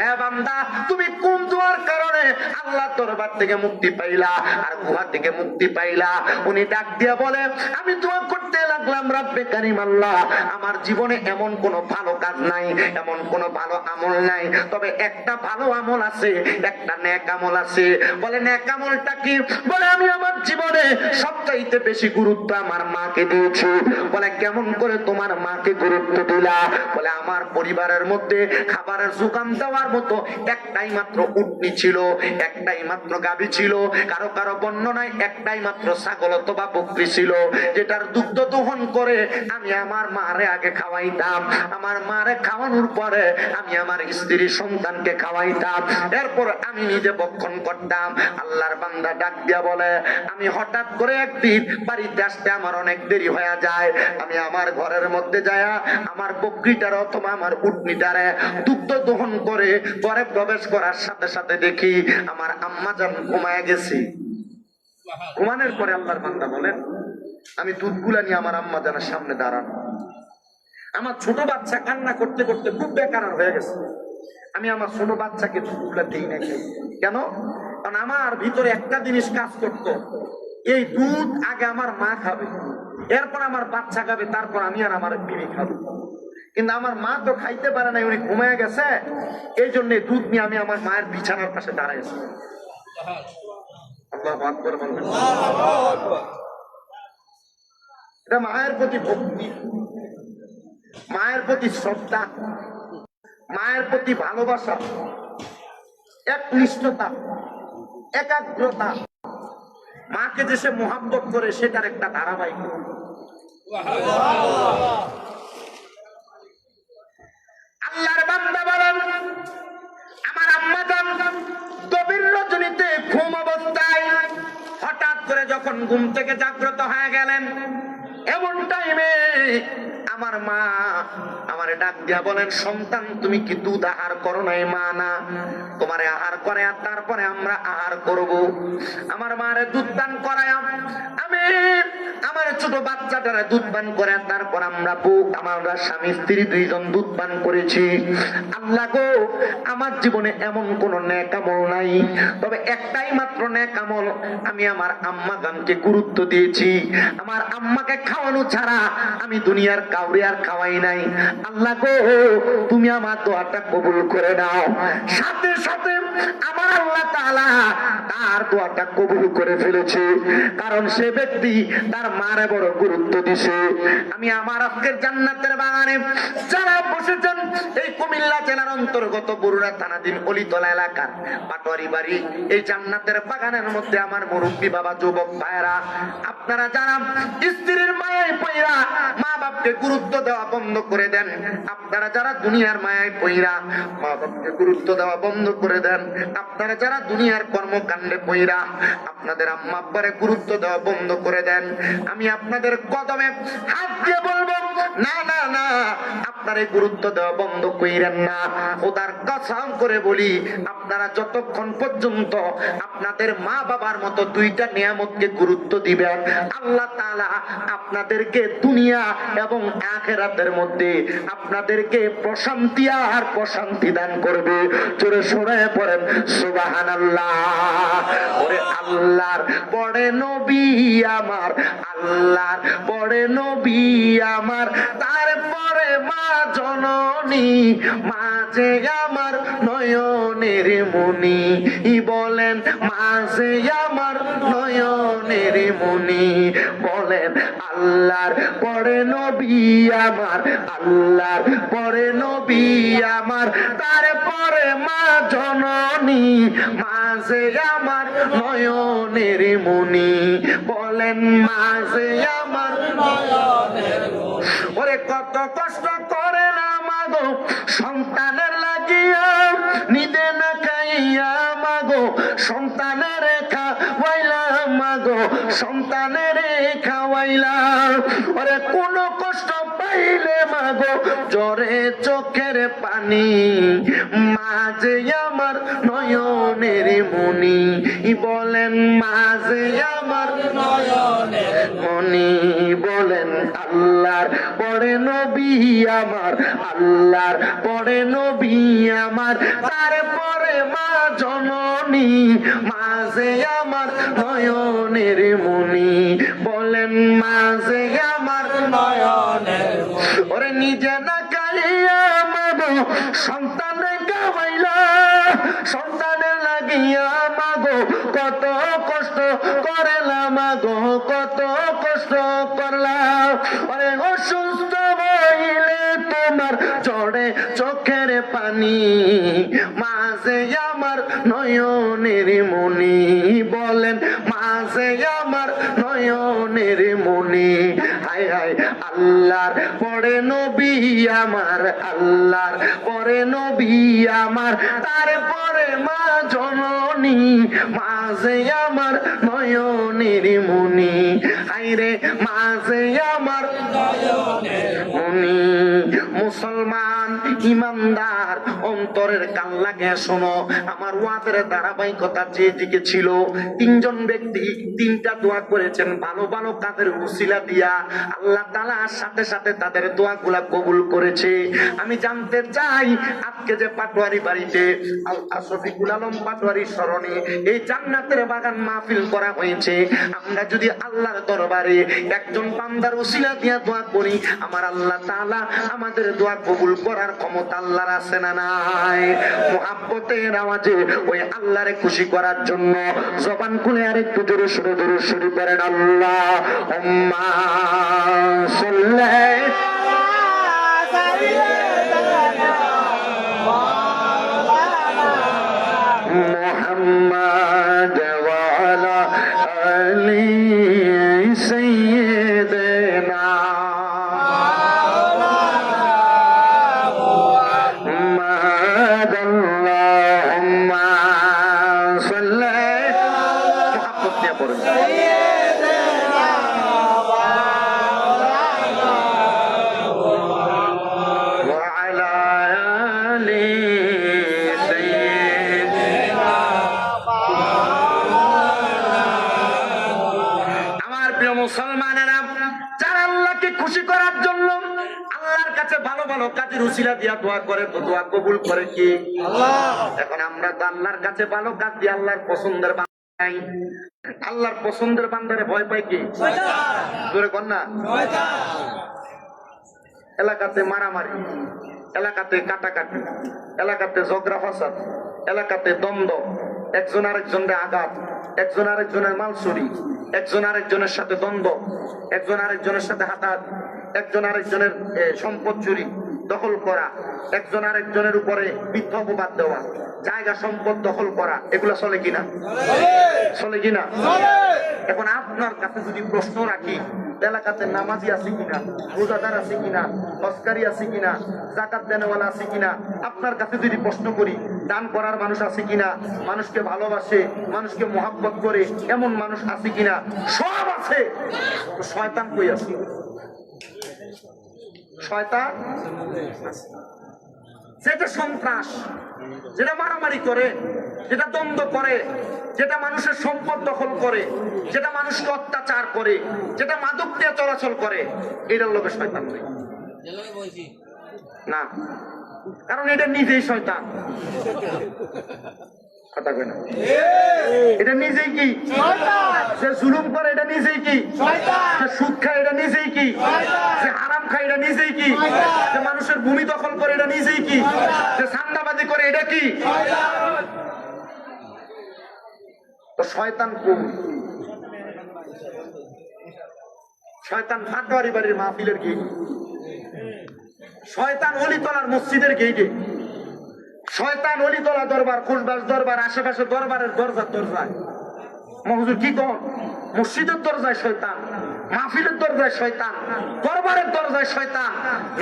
Speaker 1: এ বান্দা, তুমি কোন দোয়ার কারণে আল্লাহর দরবার থেকে মুক্তি পাইলা আর গুহা থেকে মুক্তি পাইলা? উনি ডাক দিয়া বলে, আমি দোয়া করতে লাগলাম, রব্বে কারীম আল্লাহ, আমার জীবনে এমন কোনো ভালো কাজ নাই, এমন কোনো ভালো আমল নাই, তবে একটা ভালো আমল আছে, একটা নেক আমল আছে। বলে, নেক আমলটা কি? বলে, আমি আমার জীবনে সবচাইতে বেশি গুরুত্ব আমার মাকে দিয়েছি। বলে, কেমন করে তোমার মাকে গুরুত্ব দিলা? বলে, আমার পরিবারের মধ্যে খাবারের যোগান দেওয়ার মতো একটাই মাত্র উটনি ছিল, একটাই মাত্র গাভী ছিল, কারো কারো বর্ণনায় একটাই মাত্র ছাগল অথবা বকরি ছিল, যেটার দুগ্ধ দহন করে আমি আমার মারে আগে খাওয়াইতাম। আমার মারে খাওয়ানোর পরে আমি আমার স্ত্রী সন্তানকে খাওয়াইতাম, এরপর আমি নিজে ভক্ষণ করতাম। আল্লাহর বান্দা ডাক দিয়া বলে, আমি হঠাৎ করে একদিন বাড়িতে আসতে আমার অনেক দেরি হয়ে যায়। আমি আমার ঘরের মধ্যে যায়া আমার বকরিটার অথবা আমার উটনিটারে দুগ্ধ দহন করে ঘরে প্রবেশ করার সাথে সাথে দেখি আমার আম্মা জান ঘুমায় গেছি। ঘুমানোর পরে আল্লাহর বান্দা বলেন, আমি দুধগুলা নিয়ে আমার আম্মা জানের সামনে দাঁড়ানো। আমার ছোট বাচ্চা কান্না করতে করতে খুব বেকার হয়ে গেছে। আমি আমার ছোট বাচ্চাকে দুধগুলা দিই না। কেন? কারণ আমার ভিতরে একটা জিনিস কাজ করতো, এই দুধ আগে আমার মা খাবে, এরপর আমার বাচ্চা খাবে, তারপর আমি আর আমার বিবি খাবো। কিন্তু আমার মা তো খাইতে পারে না, উনি ঘুমিয়ে গেছে। এই জন্য দুধ নিয়ে আমি আমার মায়ের বিছানার পাশে দাঁড়াইছি। আল্লাহু আকবার বলবেন। এটা মায়ের প্রতি ভক্তি, মায়ের প্রতি শ্রদ্ধা, মায়ের প্রতি ভালোবাসা।
Speaker 2: একনিষ্ঠতা, একাগ্রতা, মাকে যে সে মোহাব্বত করে সেটার একটা ধারাবাহিক। আল্লাহর বান্দা বলেন, আমার আম্মা জান গভীর রজনীতে ঘুম অবস্থায় হঠাৎ করে যখন ঘুম থেকে জাগ্রত হয়ে গেলেন, এমন টাইমে আমার মা আমারে ডাক দিয়া বলেন, সন্তান তুমি কি দুধ আহার করো নাই? মা না, তোমারে আহার করে আর তারপরে আমরা আহার করব। আমার মারে দুধ পান করায় আমি আমার ছোট বাচ্চাটারে দুধ পান করে তারপর আমরা আমরা স্বামী স্ত্রী দুইজন দুধ পান করেছি। আল্লাহ গো, আমার জীবনে এমন কোন নেক আমল নাই, তবে একটাই মাত্র নেক আমল, আমি আমার আম্মা গানকে গুরুত্ব দিয়েছি। আমার আম্মাকে খাওয়ানো ছাড়া আমি দুনিয়ার কাউরে আর খাওয়াই নাই। আল্লাহ গো, তুমি আমার দোয়াটা কবুল করে নাও। সাথে সাথে আমার আল্লাহ তাআলা তার দোয়াটা কবুল করে ফেলেছে, কারণ সে ব্যক্তি তার মারে বড় গুরুত্ব দিছে। আমি আমার আজকের জান্নাতের বাগানে যারা বসেছেন, এই কুমিল্লা জেলার অন্তর্গত বরুড়া থানাধীন অলিতলা এলাকার পাটোয়ারি বাড়ি, এই জান্নাতের বাগানের মধ্যে আমার মুরব্বী বাবা, যুবক ভাইরা, আপনারা যারা স্ত্রীর মায়ায় পইরা মা বাপকে গুরুত্ব দেওয়া বন্ধ করে দেন, আপনারা যারা দুনিয়ার মায়ায় পইরা মা বাপকে গুরুত্ব দেওয়া বন্ধ করে দেন, আপনারা যারা দুনিয়ার কর্মকাণ্ডে পইরা আপনাদের আম্মা আব্বারে গুরুত্ব দেওয়া বন্ধ করে দেন, আমি আপনাদের কদমে হাত দিয়ে বলবো, না না না, আপনারা গুরুত্ব দেওয়া বন্ধ কইরেন না। খোদার কসম করে বলি, আপনারা যতক্ষণ পর্যন্ত আপনাদের মা বাবার মতো দুইটা নিয়ামতকে গুরুত্ব দিবেন, আল্লাহ তাআলা আপনাদেরকে দুনিয়া এবং আখিরাতের মধ্যে আপনাদেরকে প্রশান্তি আর প্রশান্তি দান করবে। জোরে সরে পড়েন সুবহানাল্লাহ। ওরে আল্লাহর পড়ে নবী আমার, আল্লাহর পড়ে নবী আমার, তারপরে মা জননী, মাঝে আমার নয়নের মনি, বলেন মাঝে আমার নয়নের মনি, বলেন আল্লাহর পড়ে নবী আমার, আল্লাহর পড়ে নবী আমার, তারপরে মা জননী, মাঝে আমার নয়নের মনি, বলেন মাঝে আমার নয়নের মনি। ওরে কত কষ্ট করে না মাগো সন্তানের লাগিয়া, নিদে না খাইয়া মাগো সন্তানের খাওয়াইলা, মাগো সন্তানের খাওয়াইলা। ওরে কোন কষ্ট পাইলে মাগো জ্বরে চোখের পানি, মাঝে আমার নয়নের মনি, বলেন মাঝে আমার নয়নের মনি, বলেন আল্লাহর পড়ে নবী আমার, আল্লাহর পড়ে নবী আমার, তারপরে মা জননী, মাঝে আমার নয়নের মনি, বলেন মাঝে আমার নয়নের মনি। ওরে নিজে না খাইয়া মাগো সন্তানে খাওয়াইলা, সন্তানের লাগিয়া মাগো কত কষ্ট করলা, মাগো কত কষ্ট করলা। ওরে অসুস্থ হইলে তোমার চড়ে চোখের পানি, মাঝে আমার নয়নের মনি, বলেন মাঝে আমার নয়নের মনি। হায় হায় আল্লাহর পড়ে নবী আমার, আল্লাহর পড়ে নবী আমার, তারপরে মা জননী, মাঝে আমার নয়নের মনি, হায়রে মাঝে আমার নয়নের মনি। মুসলমান ইমানদার অন্তরের কান লাগে শোনো, আমার ওয়াদের ধারাবাহিকতা যেদিকে ছিল, তিনজন ব্যক্তি তিনটা দোয়া করেছেন ভালো ভালো কাজের উসিলা দিয়া, আল্লাহ তাআলা সাথে সাথে তাদের দোয়াগুলা কবুল করেছে। আমি জানতে চাই আজকে যে পাটোয়ারি বাড়িতে শফিকুল আলম পাটোয়ারির স্মরণে এই জান্নাতের বাগান মাহফিল করা হয়েছে, আমরা যদি আল্লাহর দরবারে একজন বান্দার উসিলা দিয়া দোয়া করি, আমার আল্লাহ তাআলা আমাদের দোয়া কবুল করার ক্ষমতা আল্লাহর আছে না নাই? মুহাব্বতের আওয়াজে ওই আল্লাহরে খুশি করার জন্য জবান খুলে আরেকটু জোরে সুরে দরুদ শরীফ পড়েন, আল্লাহুম্মা সাল্লি
Speaker 1: محمد وعلى آل سيدنا محمد اللهم صل محبت দিয়ে পড়ুন وعلى آل سيدنا আমার প্রিয় মুসলমানেরা যারা আল্লাহকে খুশি করার জন্য আল্লাহর কাছে ভালো ভালো কাজের উসিলা দিয়া দোয়া করে তো দোয়া কবুল করে কি আল্লাহ। এখন আমরা তো আল্লাহর কাছে ভালো কাজ দিয়ে আল্লাহর পছন্দের বান্দা নাই, আল্লাহর পছন্দের বান্দারে ভয় পাই কি জোরে কর না। এলাকাতে মারামারি, এলাকাতে কাটাকাটি, এলাকাতে ঝগড়া ফাসাদ, এলাকাতে দ্বন্দ্ব, একজন আরেকজনের আঘাত, একজন আরেকজনের মাল চুরি, একজন আরেকজনের সাথে দ্বন্দ্ব, একজন আরেকজনের সাথে হাতাহাতি, একজন আরেকজনের সম্পদ চুরি দখল করা, একজন আরেকজনের উপরে মিথ্যা অপবাদ দেওয়া, জায়গা সম্পদ দখল করা, এগুলো চলে কিনা চলে কিনা। এখন আপনার কাছে যদি প্রশ্ন রাখি এলাকাতে নামাজি আছে কিনা, রোজাদার আছে কিনা, হজকারী আছে কিনা, যাকাত দেনওয়ালা আছে কিনা, আপনার কাছে যদি প্রশ্ন করি দান করার মানুষ আছে কিনা, মানুষকে ভালোবাসে, মানুষকে মহব্বত করে এমন মানুষ আছে কিনা, সব আছে। তো শয়তান কই আছে? শয়তান যেটা সন্ত্রাস, যেটা মারামারি করে, যেটা দ্বন্দ্ব করে, যেটা মানুষের সম্পদ দখল করে, যেটা মানুষকে অত্যাচার করে, যেটা মাদক দিয়ে চলাচল করে, এটার লোকে শয়তান নেই না, কারণ এটা নিজেই শয়তান। কথা কই না, এটা নিজেই কি সে জুলুম করে, এটা নিজেই কি সে সুদ খায়, এটা নিজেই কি সে হারাম খায়, এটা নিজেই কি সে মানুষের ভূমি দখল করে, এটা নিজেই কি সে চাঁদাবাজি করে, এটা কি। তো শয়তান কোন? শয়তান ফাটোয়ারি বাড়ির মাহফিলের গেট, শয়তান অলিতলার মসজিদের গেটে, শয়তান অলিতলা দরবার, খুশবাস দরবার, আশেপাশে দরবারের দরজার দরজায়। মহজুর কি কন? মসজিদের দরজায় শয়তান, মাহফিলের দরজায় শয়তান, দরবারের দরজায় শয়তান,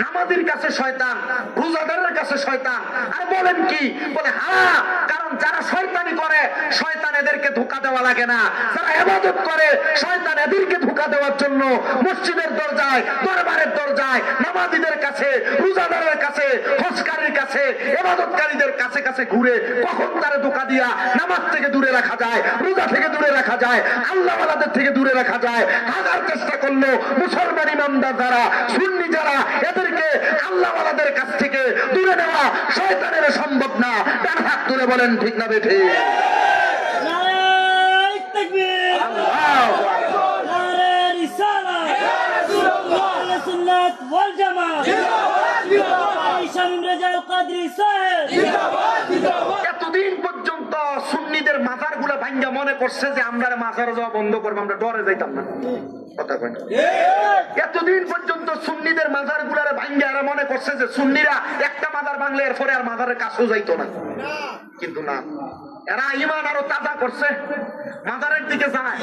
Speaker 1: নামাজীর কাছে শয়তান, রোজাদারের কাছে শয়তান। আর বলেন কি বলে? হ্যাঁ, কারণ যারা শয়তানি করে শয়তান এদেরকে ধোঁকা দেওয়া লাগে না, যারা ইবাদত করে শয়তান এদেরকে ধোঁকা দেওয়ার জন্য মসজিদের দরজায়, দরবারের দরজায়, নামাজীদের কাছে, রোজাদারের কাছে, হজকারীর কাছে, ইবাদতকারীদের কাছে কাছে ঘুরে কখন তারে ধোঁকা দিয়া নামাজ থেকে দূরে রাখা যায়, রোজা থেকে দূরে রাখা যায়, আল্লাহওয়ালাদের থেকে দূরে রাখা যায়। হাজার চেষ্টা করলো মুসলমান ইমানদার যারা, সুন্নি যারা, এদেরকে আল্লাহওয়ালাদের কাছ থেকে দূরে নেওয়া শয়তানের সম্ভব না। তার হাত তুলে বলেন ঠিক না বেঠে? এতদিন পর্যন্ত সুন্নিদের মাজার গুলা ভাঙ্গা মনে করছে যে আমরা মাজারে যাওয়া বন্ধ করবো, আমরা ডরে যাইতাম না। কথা কয় না? এতদিন পর্যন্ত সুন্নিদের মাজার গুলারে ভাঙ্গা এরা মনে করছে যে সুন্নিরা একটা মাজার ভাঙলে এরপরে আর মাজারের কাছেও যাইতো না। কিন্তু না, এরা ইমান আরো তাজা করছে, মাজারের দিকে যায়,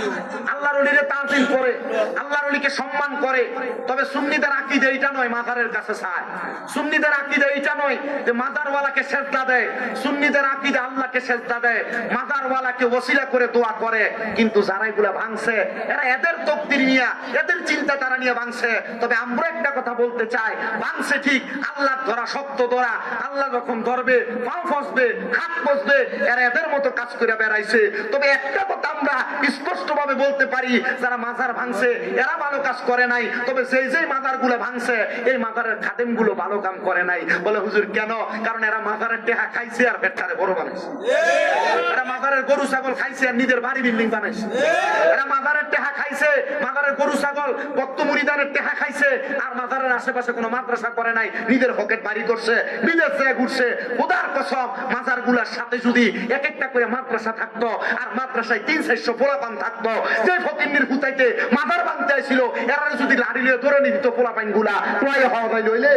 Speaker 1: আল্লাহর ওলিকে তাজিম করে, আল্লাহর ওলিকে সম্মান করে। তবে সুন্নিদের আকীদা এটা নয় মাজারের কাছে চায়, সুন্নিদের আকীদা এটা নয় যে মাজারওয়ালাকে সেজদা দেয়, সুন্নিদের আকীদা আল্লাহকে সেজদা দেয়, মাজারওয়ালাকে ওসিলা করে দোয়া করে। কিন্তু যারা এগুলা ভাঙছে এরা এদের তকদির নিয়ে, এদের চিন্তা তারা নিয়ে ভাঙছে। তবে আমরা একটা কথা বলতে চাই, ভাঙছে ঠিক, আল্লাহ ধরা শক্ত ধরা, আল্লাহ যখন ধরবে পাও ফসবে, হাত ফসবে, এরা এদের মতো কাজ করে বেড়াইছে। তবে একটা কথা আমরা স্পষ্ট ভাবে বলতে পারি, যারা মাজার ভাঙছে এরা ভালো কাজ করে নাই। তবে সেই যে মাজার গুলো ভাঙছে এই মাজারের খাদেম গুলো ভালো কাম করে নাই। বলে হুজুর কেন? কারণ এরা মাজারের টেহা খাইছে আর পেটটারে বড় বানাইছে, এরা মাজারের গরু ছাগল খাইছে আর নিজের বাড়ি বিল্ডিং বানাইছে, এরা মাজারের টেহা খাইছে, মাজারের গরু ছাগল ভক্ত মুরিদানের টেহা খাইছে আর
Speaker 2: আর মাজারের আশেপাশে কোনো মাদ্রাসা করে নাই, নিজের পকেট বাড়ি করছে, নিজের চেয়ে ঘুরছে। খোদার কসম, মাজার গুলার সাথে যদি এক একটা করে মাদ্রাসা থাকতো, আর মাদ্রাসায় 300-400 পোলাপান থাকতো, যে ফকিন্নির হুতাইতে মাজার বানতে ছিল, এরা যদি লাড়ি লিয়ে ধরে নিত পোলাপান গুলা, তোয়াই হওয়া যায় লইলে।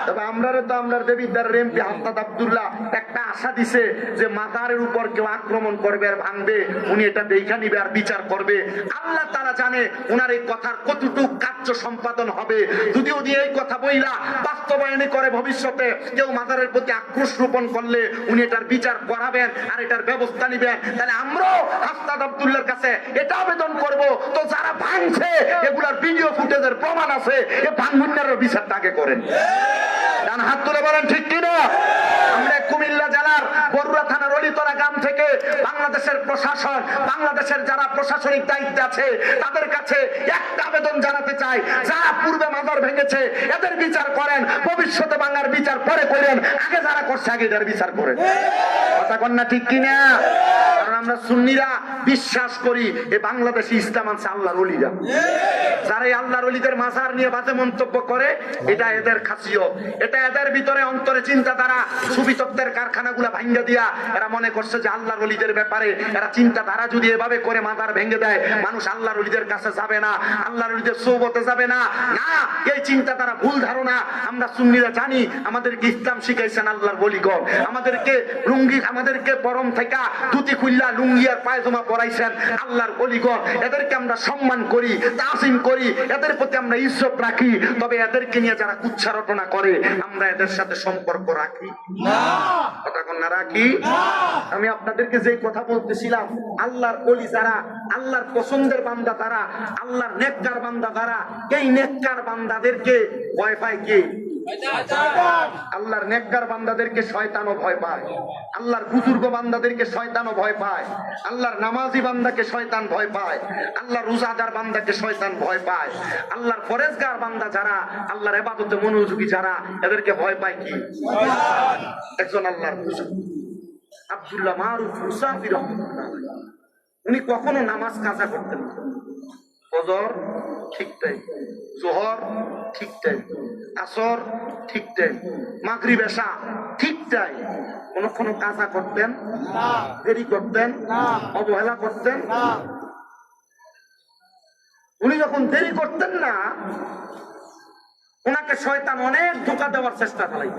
Speaker 2: তবে আমরার দেবিদ্দার এমপি হাফতাদ আব্দুল্লাহ একটা আশা দিছে যে মাজারের উপর কেউ আক্রমণ করবে আর ভাঙবে, উনি এটা দেখা নিবে আর বিচার করবে। আল্লাহ তাআলা জানে ওনার এই কথার কতটুকু কার্য সম্পাদন হবে। যদি উনি এই কথা বইলা বাস্তবায়ন করে ভবিষ্যতে কেউ মাজারের প্রতি আক্রোশ রোপণ করলে উনি এটার বিচার করাবেন আর এটার ব্যবস্থা নিবেন। তাহলে আমরাও হাফতাদ আব্দুল্লাহর কাছে এটা আবেদন করব, তো যারা ভাঙছে এগুলার ভিডিও ফুটেজের প্রমাণ আছে, এ ভাঙুন্নারের বিচারটা আগে করেন। ডান হাত তুলে বলেন ঠিক কিনা? আমরা কুমিল্লা জেলার বরুড়া থানার অলিতলা গ্রাম থেকে বাংলাদেশের প্রশাসন, বাংলাদেশের যারা প্রশাসনিক দায়িত্বে আছে তাদের কাছে একটা আবেদন জানাতে চাই, যারা পূর্বে মাজার ভেঙেছে এদের বিচার করেন, ভবিষ্যতে বাংলার বিচার পরে করেন, আগে যারা করছে আগে এদের বিচার করেন। কথা কন না ঠিক কিনা? কারণ আমরা সুন্নিরা বিশ্বাস করি এই বাংলাদেশে ইসলাম আনছে আল্লাহর ওলিরা। যারা এই আল্লাহর ওলিদের মাজার নিয়ে বাজে মন্তব্য করে, এটা এদের খাসিয়ত, এটা এদের ভিতরে অন্তরে চিন্তাধারা। সুবিতত্বের কারখানাগুলা ভাঙ্গা দিয়া এরা মনে করছে যে আল্লাহর ওলিদের ব্যাপারে এরা চিন্তাধারা যদি এভাবে করে মাজার ভেঙে দেয়, মানুষ আল্লাহর ওলিদের কাছে যাবে না, আল্লাহর ওলিদের সোহবতে যাবে না। না, এই চিন্তাধারা ভুল ধারণা। আমরা সুন্নিরা জানি আমাদেরকে ইসলাম শিখাইছেন আল্লাহর ওলিগণ, আমাদেরকে লুঙ্গি, আমাদেরকে পরম থেকে ধুতি খুল্লা লুঙ্গি আর পায়জামা পরাইছেন আল্লাহর ওলিগণ। এদেরকে আমরা সম্মান করি, তাজিম করি, এদের প্রতি আমরা ইজ্জত রাখি। তবে এদেরকে নিয়ে যারা কুচ্ছা রটনা করে আমরা এদের সাথে সম্পর্ক রাখি না। কথা কোন না রাখি? আমি আপনাদেরকে যে কথা বলতেছিলাম, আল্লাহর ওলি যারা, আল্লাহর পছন্দের বান্দা তারা, আল্লাহর নেককার বান্দা যারা, এই নেককার বান্দাদেরকে ভয় পায় কে? আল্লাহর নেককার বান্দাদেরকে শয়তানও ভয় পায়, আল্লাহর বুজুর্গ বান্দাদেরকে শয়তানও ভয় পায়, আল্লাহর নামাজি বান্দাকে শয়তান ভয় পায়, আল্লাহর রোজাদার বান্দাকে শয়তান ভয় পায়, আল্লাহর পরেজগার বান্দা যারা, আল্লাহর ইবাদতে মনোযোগী যারা, এদেরকে ভয় পায় কি? একজন আল্লাহর বুজুর্গ আব্দুল্লাহ মারুফ মুসাফি রাহমাতুল্লাহ, উনি কখনো নামাজ কাজা করতেন না। ফজর ঠিক টাইম, যোহর ঠিক টাইম, আসর ঠিক টাইম, মাগরিব এশা ঠিক টাইম। কোনো কাজা করতেন না, দেরি করতেন না, অবহেলা করতেন না। উনি যখন দেরি করতেন না, ওনাকে শয়তান অনেক ধোঁকা দেওয়ার চেষ্টা চালাইত।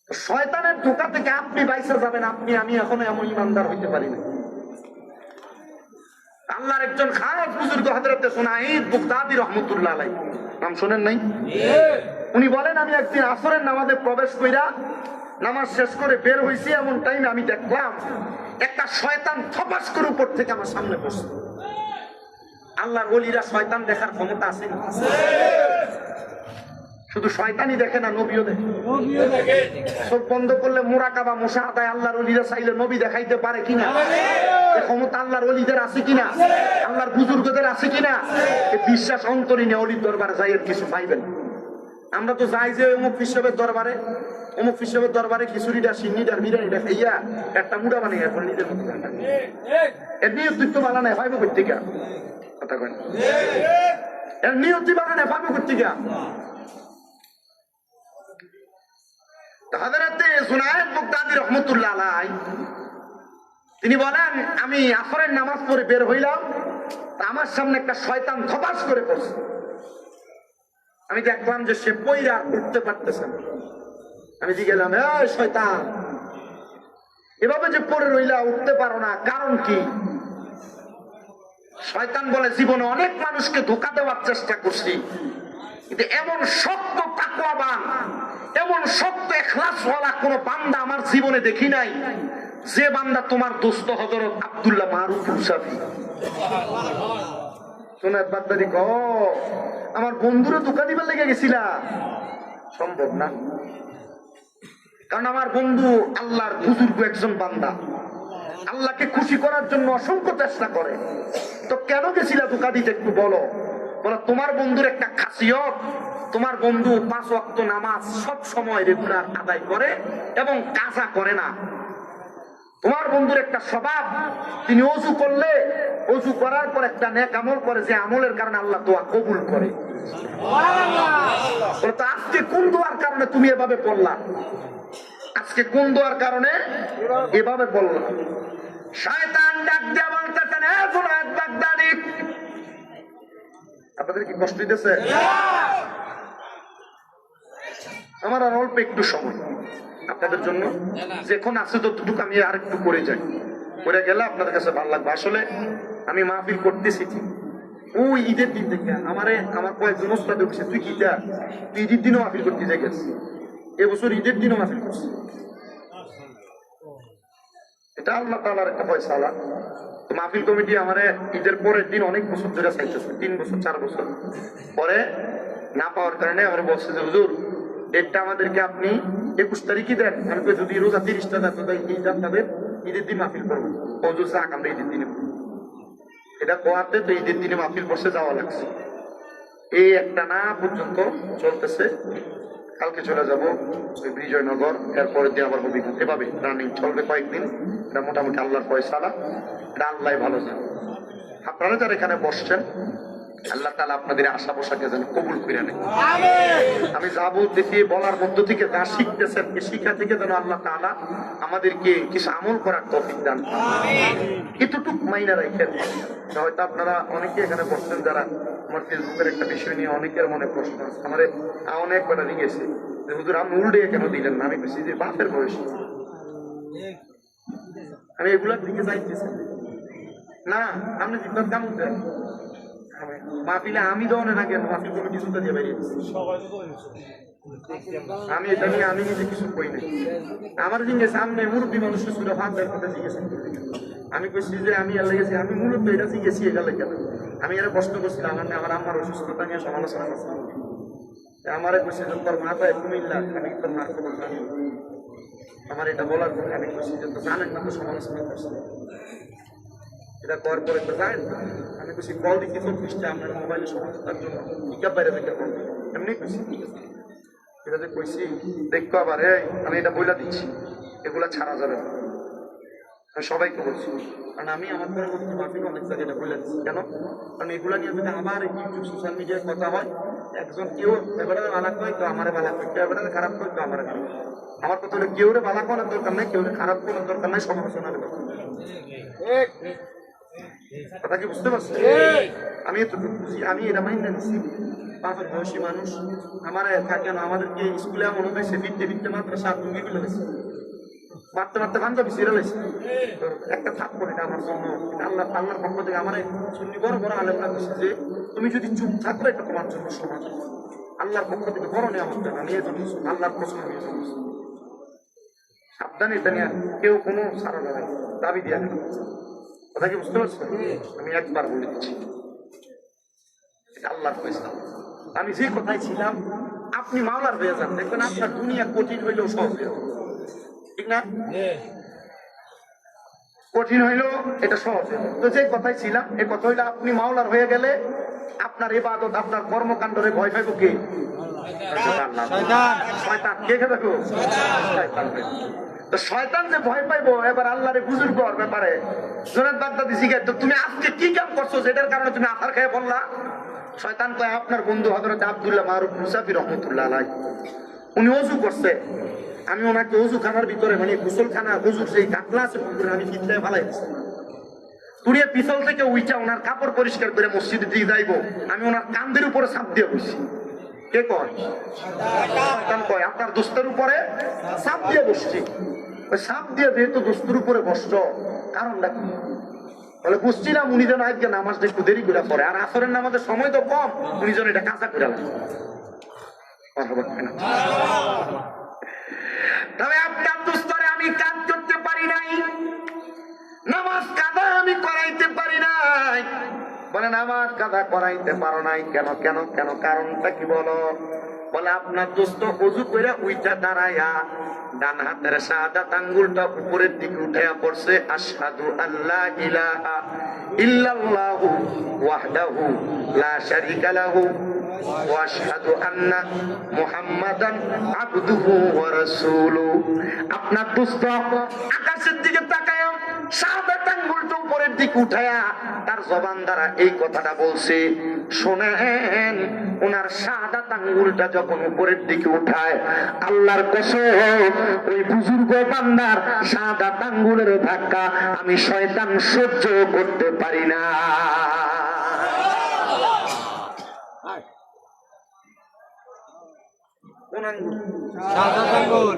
Speaker 2: শয়তানের ধোঁকা থেকে আপনি বাইসে যাবেন, আপনি আমি এখনো এমন ইমানদার হইতে পারি না। আল্লাহর একজন খাস বুজুর্গ হযরত সুনাইদ বুগদাদি রাহমাতুল্লাহ আলাইহি, নাম শুনেন নাই? উনি বলেন, আমি একদিন আসরের নামাজে প্রবেশ কইরা নামাজ শেষ করে বের হইছি, এমন টাইমে আমি দেখলাম একটা শয়তান থপাস করে উপর থেকে আমার সামনে বসে। আল্লাহর ওলিরা শয়তান দেখার ক্ষমতা আছে না? শুধু শয়তানই দেখে না, নবীও দেখে। চোখ বন্ধ করলে মুরাকাবা মুশাহাদায় আল্লাহর ওলিরা চাইলে নবী দেখাইতে পারে কিনা? এই ক্ষমতা আল্লাহর ওলিদের আছে কিনা? আল্লাহর বুজুর্গদের আছে কিনা? এই বিশ্বাস অন্তরে নিয়ে ওলির দরবারে যাই, এর কিছু পাইবেন। আমরা তো যাই যে অমুক হিসেবের দরবারে, অমুক হিসেবের দরবারে খিচুড়িটা সিন্নিটার বিরিয়ানিটা খাইয়া একটা মুড়া বানিয়ে এখন নিজের মতো এর নিয়ত বানানো ভাইব করতে গা। কথা কয় এর নিয়ত বানানো ভাইব করতে গা। হযরতে সুনাইদ বুগদাদি রাহমাতুল্লাহ আলাইহি তিনি বলেন, আমি আসরের নামাজ পড়ে বের হইলাম, আমার সামনে একটা শয়তান থপাস করে পড়ছে। আমি দেখলাম যে সে পইরা উঠতে পারতেছে না। আমি জিজ্ঞাসা, এই শয়তান, এভাবে যে পড়ে রইলা, উঠতে পারো না, কারণ কি? শয়তান বলে, জীবনে অনেক মানুষকে ধোঁকা দেওয়ার চেষ্টা করছি, কিন্তু এমন শক্ত তাকওয়াবান, এমন শক্ত ইখলাসওয়ালা কোন বান্দা আমার জীবনে দেখি নাই, যে বান্দা তোমার দোস্ত হযরত আব্দুল্লাহ মারুফ মুসাফি। শোনার বাদ্দারি ক আমার বন্ধুরে ধোঁকা দিবার লেগে গেছিলা, সম্ভব না। কারণ আমার বন্ধু আল্লাহর বুজুর্গ একজন বান্দা, আল্লাহকে খুশি করার জন্য অসংখ্য চেষ্টা করে। তো কেন গেছিলা ধোঁকা দিতে, একটু বলো। বলো, তোমার বন্ধুর একটা খাসিয়ত, তোমার বন্ধু 5 ওয়াক্ত নামাজ সব সময় রেগুলার আদায় করে এবং কাজা করে না। তোমার বন্ধুর একটা স্বভাব, তিনি অজু করলে অজু করার পর একটা নেক আমল করে, যে আমলের কারণে আল্লাহ দোয়া কবুল করে। বলে তো আজকে কোন দোয়ার কারণে তুমি এভাবে পড়লা? আজকে কোন দোয়ার কারণে এভাবে পড়লা? শয়তান ডাক দিয়ে বলতেছেন, হে জুনায়েদ বাগদাদি, আপনাদের কি কষ্ট দিতেছে? আমার আর অল্প একটু সময় আপনাদের জন্য, যখন আছে ততটুকু আমি আর একটু করে যাই, করে গেলে আপনাদের কাছে ভালো লাগবে। আসলে আমি মাহফিল করতেছি ঠিক ওই ঈদের দিন থেকে আমার কয়েকজন ওস্তাদ উঠছে, তুই কি যা, তুই ঈদের দিনও মাহফিল করতে যাই গেছি, এবছর ঈদের দিনও মাহফিল করছি। এটা আল্লাহ তাআলার একটা ফয়সালা। মাহফিল কমিটি আমারে ঈদের পরের দিন অনেক বছর ধরে চাইতেছে, 3 বছর 4 বছর পরে না পাওয়ার কারণে আমার বলছে যে হুজুর ডেটটা আমাদেরকে আপনি 21 তারিখই দেন। আমি কই যদি রোজা 30টা দেন তো ঈদ আপনাদের ঈদের দিন মাহফিল করবো। হুজুর চাক আমরা ঈদের দিনে, এটা কোয়াতে তো ঈদের দিনে মাহফিল করছে যাওয়া লাগছে। এই একটা না পর্যন্ত চলতেছে, কালকে চলে যাবো বিজয়নগর, এরপরের দিন আবার হবিগঞ্জ, এভাবে রানিং চলবে কয়েকদিন। এটা মোটামুটি আল্লাহর ফয়সালা, এটা আল্লাহ ভালো জানে। আপনারা যারা এখানে বসছেন, আল্লাহ তাআলা আপনাদের আশা পোশাকে যেন কবুল করে নেন। আমি যা বলতেছি বলার মধ্য থেকে যা শিখতেছেন, এই শিক্ষা থেকে যেন আল্লাহ তাআলা আমাদেরকে কিছু আমল করার তৌফিক দান করেন। এতটুক মাইনা রাখেন। হয়তো আপনারা অনেকে এখানে বসছেন যারা আমার ফেসবুকের একটা বিষয় নিয়ে অনেকের মনে প্রশ্ন আছে, আমার অনেক বেলা দিয়েছে যে হুজুর আপনি উল্টে কেন দিলেন না? আমি বলছি যে বাপের বয়স, আমি এগুলার দিকে যাইতেছি না। আপনি জিজ্ঞাসা কেমন দেন মাহফিলে আমি ধরনের আগে মাহফিল কমিটি সুতা দিয়ে বেরিয়েছি। আমি এটা নিয়ে আমি নিজে কিছু কই নাই। আমার জিজ্ঞেস সামনে মুরব্বী মানুষের সুরা ফাঁদের কথা জিজ্ঞেস আমি কইছি যে আমি এর লেগেছি, আমি মূলত এটা জিজ্ঞেসি এটা লেগে আমি এর প্রশ্ন করছিলাম, আমার আম্মার অসুস্থতা নিয়ে সমালোচনা করছিলাম। আমারে কইছে যে তোর মাথায় কুমিল্লা, আমি তোর মার খবর জানি। আমার এটা বলার পরে আমি কইছি যে তো জানেন না তো সমালোচনা করছি, এটা করার পরে তো জানেন। আমি কইছি কল দিচ্ছি 24টা আপনার মোবাইলে সমালোচনার জন্য পিকআপ বাইরে থেকে কল এমনি কইছি। এটা যে কইছি দেখবো আবার আমি এটা বইলা দিচ্ছি, এগুলা ছাড়া যাবে না। আমি সবাইকে বলছি, কারণ আমি আমার পরবর্তী মাহফিল অনেক জায়গায় এটা বলে দিচ্ছি। কেন? কারণ এগুলা নিয়ে যদি আমার ইউটিউব সোশ্যাল মিডিয়ায় কথা হয়, একজন কেউ এবারে বালা করে, কেউ আমারে বালা করে, কেউ এবারে খারাপ করে, কেউ আমার খারাপ। আমার কথা হলো কেউ বালা করার দরকার নাই, কেউ খারাপ করার দরকার নাই, সমালোচনার দরকার। কথা কি বুঝতে পারছি? আমি এতটুকু বুঝি, আমি এটা মাইন্ড নিচ্ছি। বাপের বয়সী মানুষ আমার কেন আমাদেরকে স্কুলে এমন হয়েছে ফিরতে ফিরতে মাদ্রাসা ভূমি ফেলে গেছে, মারতে মারতে পাঞ্জাবি ছিঁড়ে গেছে। একটা থাক করে এটা আমার জন্য আল্লাহর পক্ষ থেকে আমার শুনি বড় বড় আলেমরা বলছে যে তুমি যদি চুপ থাকো এটা তোমার জন্য সমাজ, আল্লাহর পক্ষ থেকে বড় নিয়ামত দেন। আমি এই জন্য আল্লাহর প্রশ্ন নিয়ে চলছি, সাবধানে এটা নিয়ে কেউ কোনো সারা দাঁড়ায় দাবি দিয়ে গেল। কথা কি বুঝতে পারছেন? আমি একবার বলে দিচ্ছি, আল্লাহর ফয়সালা। আমি যে কথাই ছিলাম, আপনি মাওলার হয়ে যান, দেখবেন আপনার দুনিয়া কঠিন হইলেও সহজ হয়ে যাবে। ঠিক না? কঠিন হইলেও এটা সহজ। তো যে কথাই ছিলাম, এই কথা হইলে আপনি মাওলার হয়ে গেলে আপনার ইবাদত, আপনার কর্মকাণ্ডরে ভয় পাইব কে? শয়তান। কে খেয়ে দেখো? তো শয়তান যে ভয় পাইবো, এবার আল্লাহরে বুজুর্গ হওয়ার ব্যাপারে জুনায়েদ বাগদাদি জিজ্ঞাসা, তো তুমি আজকে কি কাম করছো যেটার কারণে তুমি আহার খেয়ে বললা? শয়তান কয় আপনার বন্ধু হযরত আব্দুল্লাহ মারুফ মুসাফি রাহমাতুল্লাহ আলাইহি, উনি ওযু করছে, আমি ওনাকে ওযুখানার ভিতরে মানে গোসলখানা ওযুর সেই কাতলা আছে পুকুরে আমি ফিটলে ফালাইছি। তুড়িয়ে পিছল থেকে উইটা ওনার কাপড় পরিষ্কার করে মসজিদে দিয়ে যাইবো, আমি ওনার কান্দের উপরে চাপ দিয়ে বসছি। কে কয়? শয়তান কয় আপনার দোস্তের উপরে চাপ দিয়ে বসছি। ওই চাপ দিয়ে যেহেতু দোস্তের উপরে বসছ, কারণটা কি? বলে বুঝছিলাম উনি যেন আজকে নামাজটা একটু দেরি করে পড়ে, আর আসরের নামাজের সময় তো কম, উনি যেন এটা কাঁচা করে লাগে। তবে আপনার দোস্তরে আমি কাজ করতে পারি নাই, নামাজ কাদা আমি করাইতে পারি নাই। বলে নামাজ কাদা করাইতে পারো নাই কেন? কেন কেন কারণটা কি বলো? বলে আপনার দোস্ত ওযু করে উইটা দাঁড়ায়া ডান হাতের শাহাদাত আঙ্গুলটা উপরের দিকে উঠায়া পড়ছে, আশহাদু আল্লা ইলাহা ইল্লাল্লাহু ওয়াহদাহু লা শারীকা লাহু ওয়া আশহাদু আন্না মুহাম্মাদান আবদুহু ওয়া রাসূলুহু। আপনার দোস্ত আকাশের দিকে তাকায় শাহাদাত আঙ্গুলটা উপরের দিকে উঠায়া তার জবান দ্বারা এই কথাটা বলছে। শোনেন, ওনার শাহাদাত আঙ্গুলটা যখন উপরের দিকে উঠায়, আল্লাহর কসম ওই বুজুর্গ বান্দার শাহাদাত আঙ্গুলের ধাক্কা আমি শয়তান সহ্য করতে পারি না। কোন আঙ্গুল?
Speaker 3: শাহাদাত আঙ্গুল।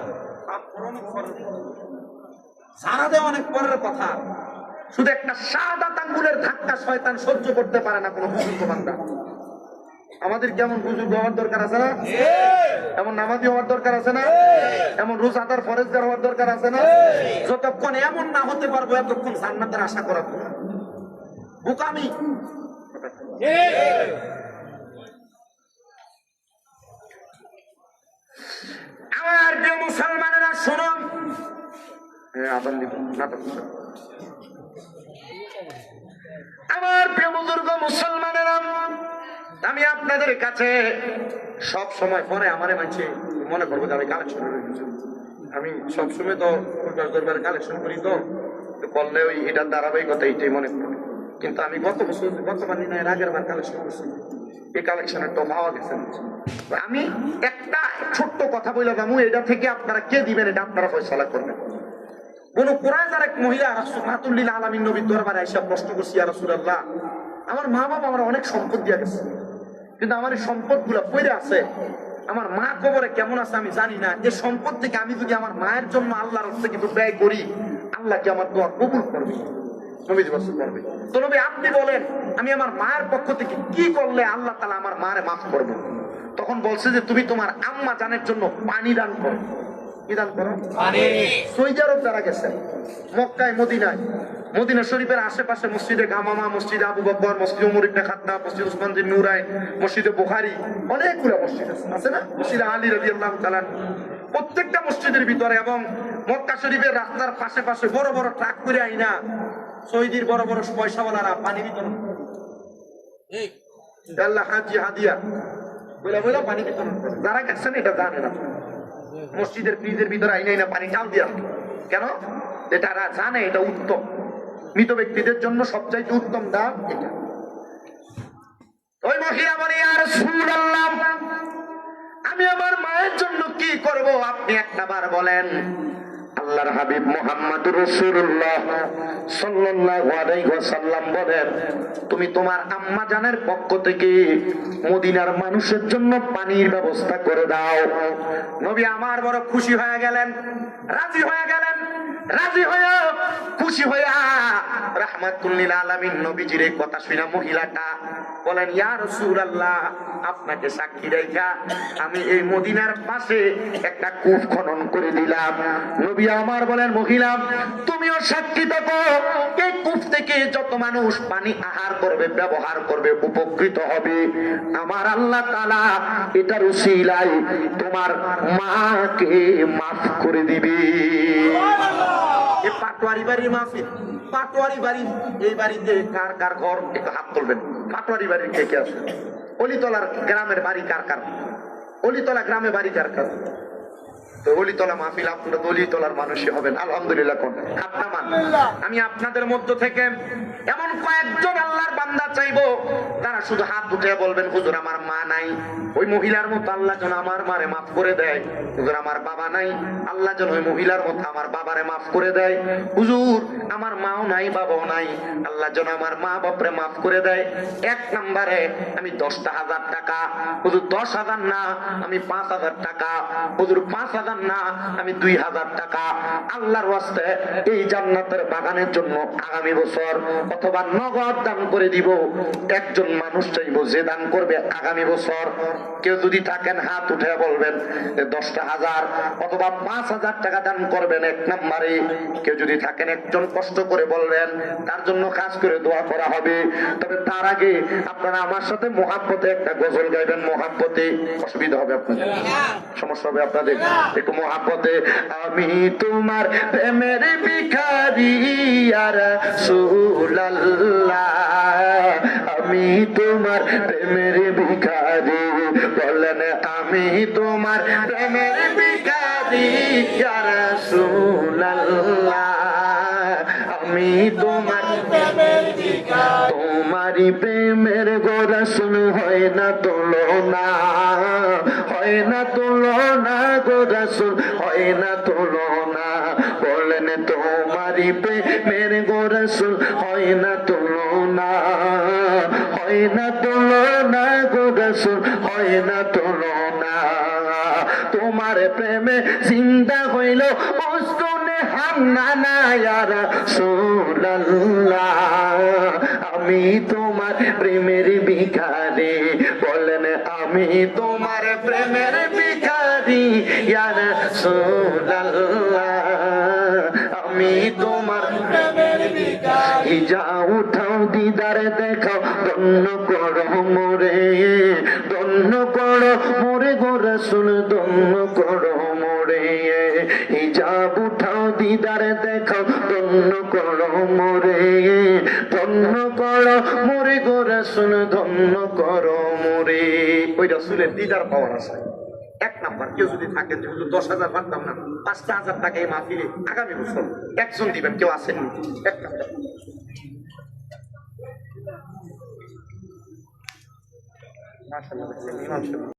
Speaker 2: সারা দেওয়া অনেক পরের কথা, শুধু একটা শাহাদাত আঙ্গুলের ধাক্কা শয়তান সহ্য করতে পারে না কোন বুজুর্গ বান্দা। আমাদের কেমন বুজুর্গ হওয়ার দরকার আছে না? এমন নামাজি হওয়ার দরকার আছে না? এমন রোজাদার ফরেজগার হওয়ার দরকার আছে না? যতক্ষণ এমন না হতে পারবো এতক্ষণ জান্নাতের আশা করা বোকামি। আমার প্রিয় মুসলমানেরা শুনুন, আমার প্রিয় বুজুর্গ মুসলমানেরা, আমি আপনাদের কাছে সব সময় পরে আমারে মানছে মনে করবো যে আমি কালেকশন করে দিচ্ছি। আমি সবসময় তো প্রকাশ দরবারে কালেকশন করি, তো বললে ওই এটার ধারাবাহিকতা এইটাই মনে করি। কিন্তু আমি গতবার না এর আগের বার কালেকশন করছি, এই কালেকশনের তো পাওয়া গেছে। আমি একটা ছোট্ট কথা বলে যাবো, এটা থেকে আপনারা কে দিবেন এটা আপনারা ফয়সালা করবেন। কোন কোরআনের এক মহিলা রাহমাতুল্লিল আলামিন নবীর দরবারে এসে প্রশ্ন করছি, ইয়া রাসূলুল্লাহ, আমার মা বাবা আমার অনেক সম্পদ দিয়ে গেছে, কিন্তু আমার এই সম্পদ গুলা পড়ে আছে, আমার মা কবরে কেমন আছে আমি জানি না। এই সম্পদ থেকে আমি যদি আমার মায়ের জন্য আল্লাহর রাস্তায় কিছু ব্যয় করি, আল্লাহ কি আমার দোয়া কবুল করবে? নবী বলছেন করবে। তো নবী আপনি বলেন, আমি আমার মায়ের পক্ষ থেকে কি করলে আল্লাহ তাআলা আমার মারে মাফ করবে? তখন বলছে যে তুমি তোমার আম্মা জানের জন্য পানি দান করো। কি দান করো? পানি। সৌদি আরব যারা গেছে, মক্কায়, মদিনায়, মদিনা শরীফের আশেপাশে মসজিদে গামামা, মসজিদে আবু বকর, মসজিদে ওমর ইবনে খাত্তাব, মসজিদ উসমান বিন নুরাইন, মসজিদে বুখারী, অনেকগুলো মসজিদ আছে না? মসজিদে আলী রাদিয়াল্লাহু তাআলা, প্রত্যেকটা মসজিদের ভিতরে এবং মক্কা শরীফের রাস্তার পাশে পাশে বড় বড় ট্রাক করে আইনা সৌদির বড় বড় পয়সাওয়ালারা পানি বিতরণ করে। আল্লাহ হাজি হাদিয়া বলে বলে পানি বিতরণ করে। যারা গেছেন এটা জানে না, মসজিদের ফ্রিজের ভিতরে আইনা না পানি টাল দিয়া। কেন? এটা জানে এটা উত্তম, মৃত ব্যক্তিদের জন্য সবচাইতে উত্তম দাম এটা। ওই মহিলা বলে, ইয়া রাসূলুল্লাহ, আমি আমার মায়ের জন্য কি করব আপনি একটা বার বলেন। আল্লাহর হাবিব মুহাম্মদুর রাসূলুল্লাহ সাল্লাল্লাহু আলাইহি ওয়াসাল্লাম বলেন, তুমি তোমার আম্মা জানের পক্ষ থেকে মদিনার মানুষের জন্য পানির ব্যবস্থা করে দাও। নবী আমার বড় খুশি হয়ে গেলেন, রাজি হয়ে গেলেন, রাজি হয়ে খুশি হইয়া রাহমাতুল লিল আলামিন নবীজির এই কথা শুনে মহিলাটা বলেন, ইয়া রাসূলুল্লাহ, আপনাকে সাক্ষী রেখা আমি এই মদিনার পাশে একটা কূপ খনন করে দিলাম। নবী আমার বলেন, মহিলা তুমিও সাক্ষী থাকো, এই কূপ থেকে যত মানুষ পানি আহার করবে, ব্যবহার করবে, উপকৃত হবে, আমার আল্লাহ তাআলা এটার উসিলায় তোমার মাকে মাফ করে দিবে। পাটোয়ারি বাড়ির মাহফিল, পাটোয়ারি বাড়ি, এই বাড়িতে কার কার ঘর একটু হাত তুলবেন। পাটোয়ারি বাড়ির কে কে আছে? অলিতলার গ্রামের বাড়ি কার কার? অলিতলা গ্রামে বাড়ি কার কার? তো অলিতলা মাহফিল, আপনারা তো অলিতলার মানুষই হবেন, আলহামদুলিল্লাহ। কোন হাতটা মান। আমি আপনাদের মধ্য থেকে এমন কয়েকজন আল্লাহর বান্দা চাইবো তারা শুধু হাত উঠে বলবেন, হুজুর আমার মা নাই, ওই মহিলার মতো আল্লাহ যেন আমার মারে মাফ করে দেয়। হুজুর আমার বাবা নাই, আল্লাহ যেন ওই মহিলার মতো আমার বাবারে মাফ করে দেয়। হুজুর আমার মাও নাই, বাবাও নাই, আল্লাহ যেন আমার মা বাপরে মাফ করে দেয়। এক নম্বরে আমি 10,000 টাকা, হুজুর 10,000 না আমি 5,000 টাকা, হুজুর 5,000 না আমি 2,000 টাকা আল্লাহর ওয়াস্তে এই জান্নাতের বাগানের জন্য আগামী বছর অথবা নগদ দান করে দিব। একজন মানুষ চাইবো যে দান করবে আগামী বছর। কেউ যদি থাকেন হাত উঠে বলবেন 10,000 অথবা 5,000 টাকা দান করবেন এক নম্বরে। কেউ যদি থাকেন একজন কষ্ট করে বলবেন, তার জন্য খাস করে দোয়া করা হবে। তবে তার আগে আপনারা আমার সাথে মুহাব্বতে একটা গজল গাইবেন। মুহাব্বতে অসুবিধা হবে আপনাদের, সমস্যা হবে আপনাদের, একটু মুহাব্বতে। আমি তোমার প্রেমের ভিখারি ইয়া রাসূলুল্লাহ, আমি তোমার প্রেমের ভিখারি, বলেন আমি তোমার প্রেমের ভিখারি ইয়া রাসূলুল্লাহ, আমি আমি তোমার তোমারি প্রেমের গো রাসূল হয় না তুলনা, হয় না তুলনা গো রাসূল, হয় না তুলনা। বলেন তোমারি প্রেমের গো রাসূল হয় না তুলনা, হয় না তুলনা গো রাসূল, হয় না তুলনা। তোমার প্রেমে জিন্দা হইল উস্তুনে হান্নানা ইয়া রাসূলুল্লাহ। আমি তোমার প্রেমের ভিখারি, বলেন আমি তোমার প্রেমের ভিখারি ইয়া রাসূলুল্লাহ। আমি তোমার প্রেমের ভিখারি। যা উঠাও দিদার দেখাও, ধন্য করো মোরে, ধন্য করো মোরে গো রাসূল, ধন্য করো মোরে। হিজাব উঠাও দিদার দেখাও, ধন্য করো মোরে, ধন্য করো মোরে গো রাসূল, ধন্য করো মোরে। ওই রাসূলের দিদার পাওয়ার আছে। এক নাম্বার, কেউ যদি থাকেন যে হুজুর 10,000 পারতাম না, 5,000 টাকা এই মাহফিলে আগামী বছর একজন দিবেন, কেউ আসেন? এক নাম্বার। মাশাআল্লাহ, ইমাম সাহেব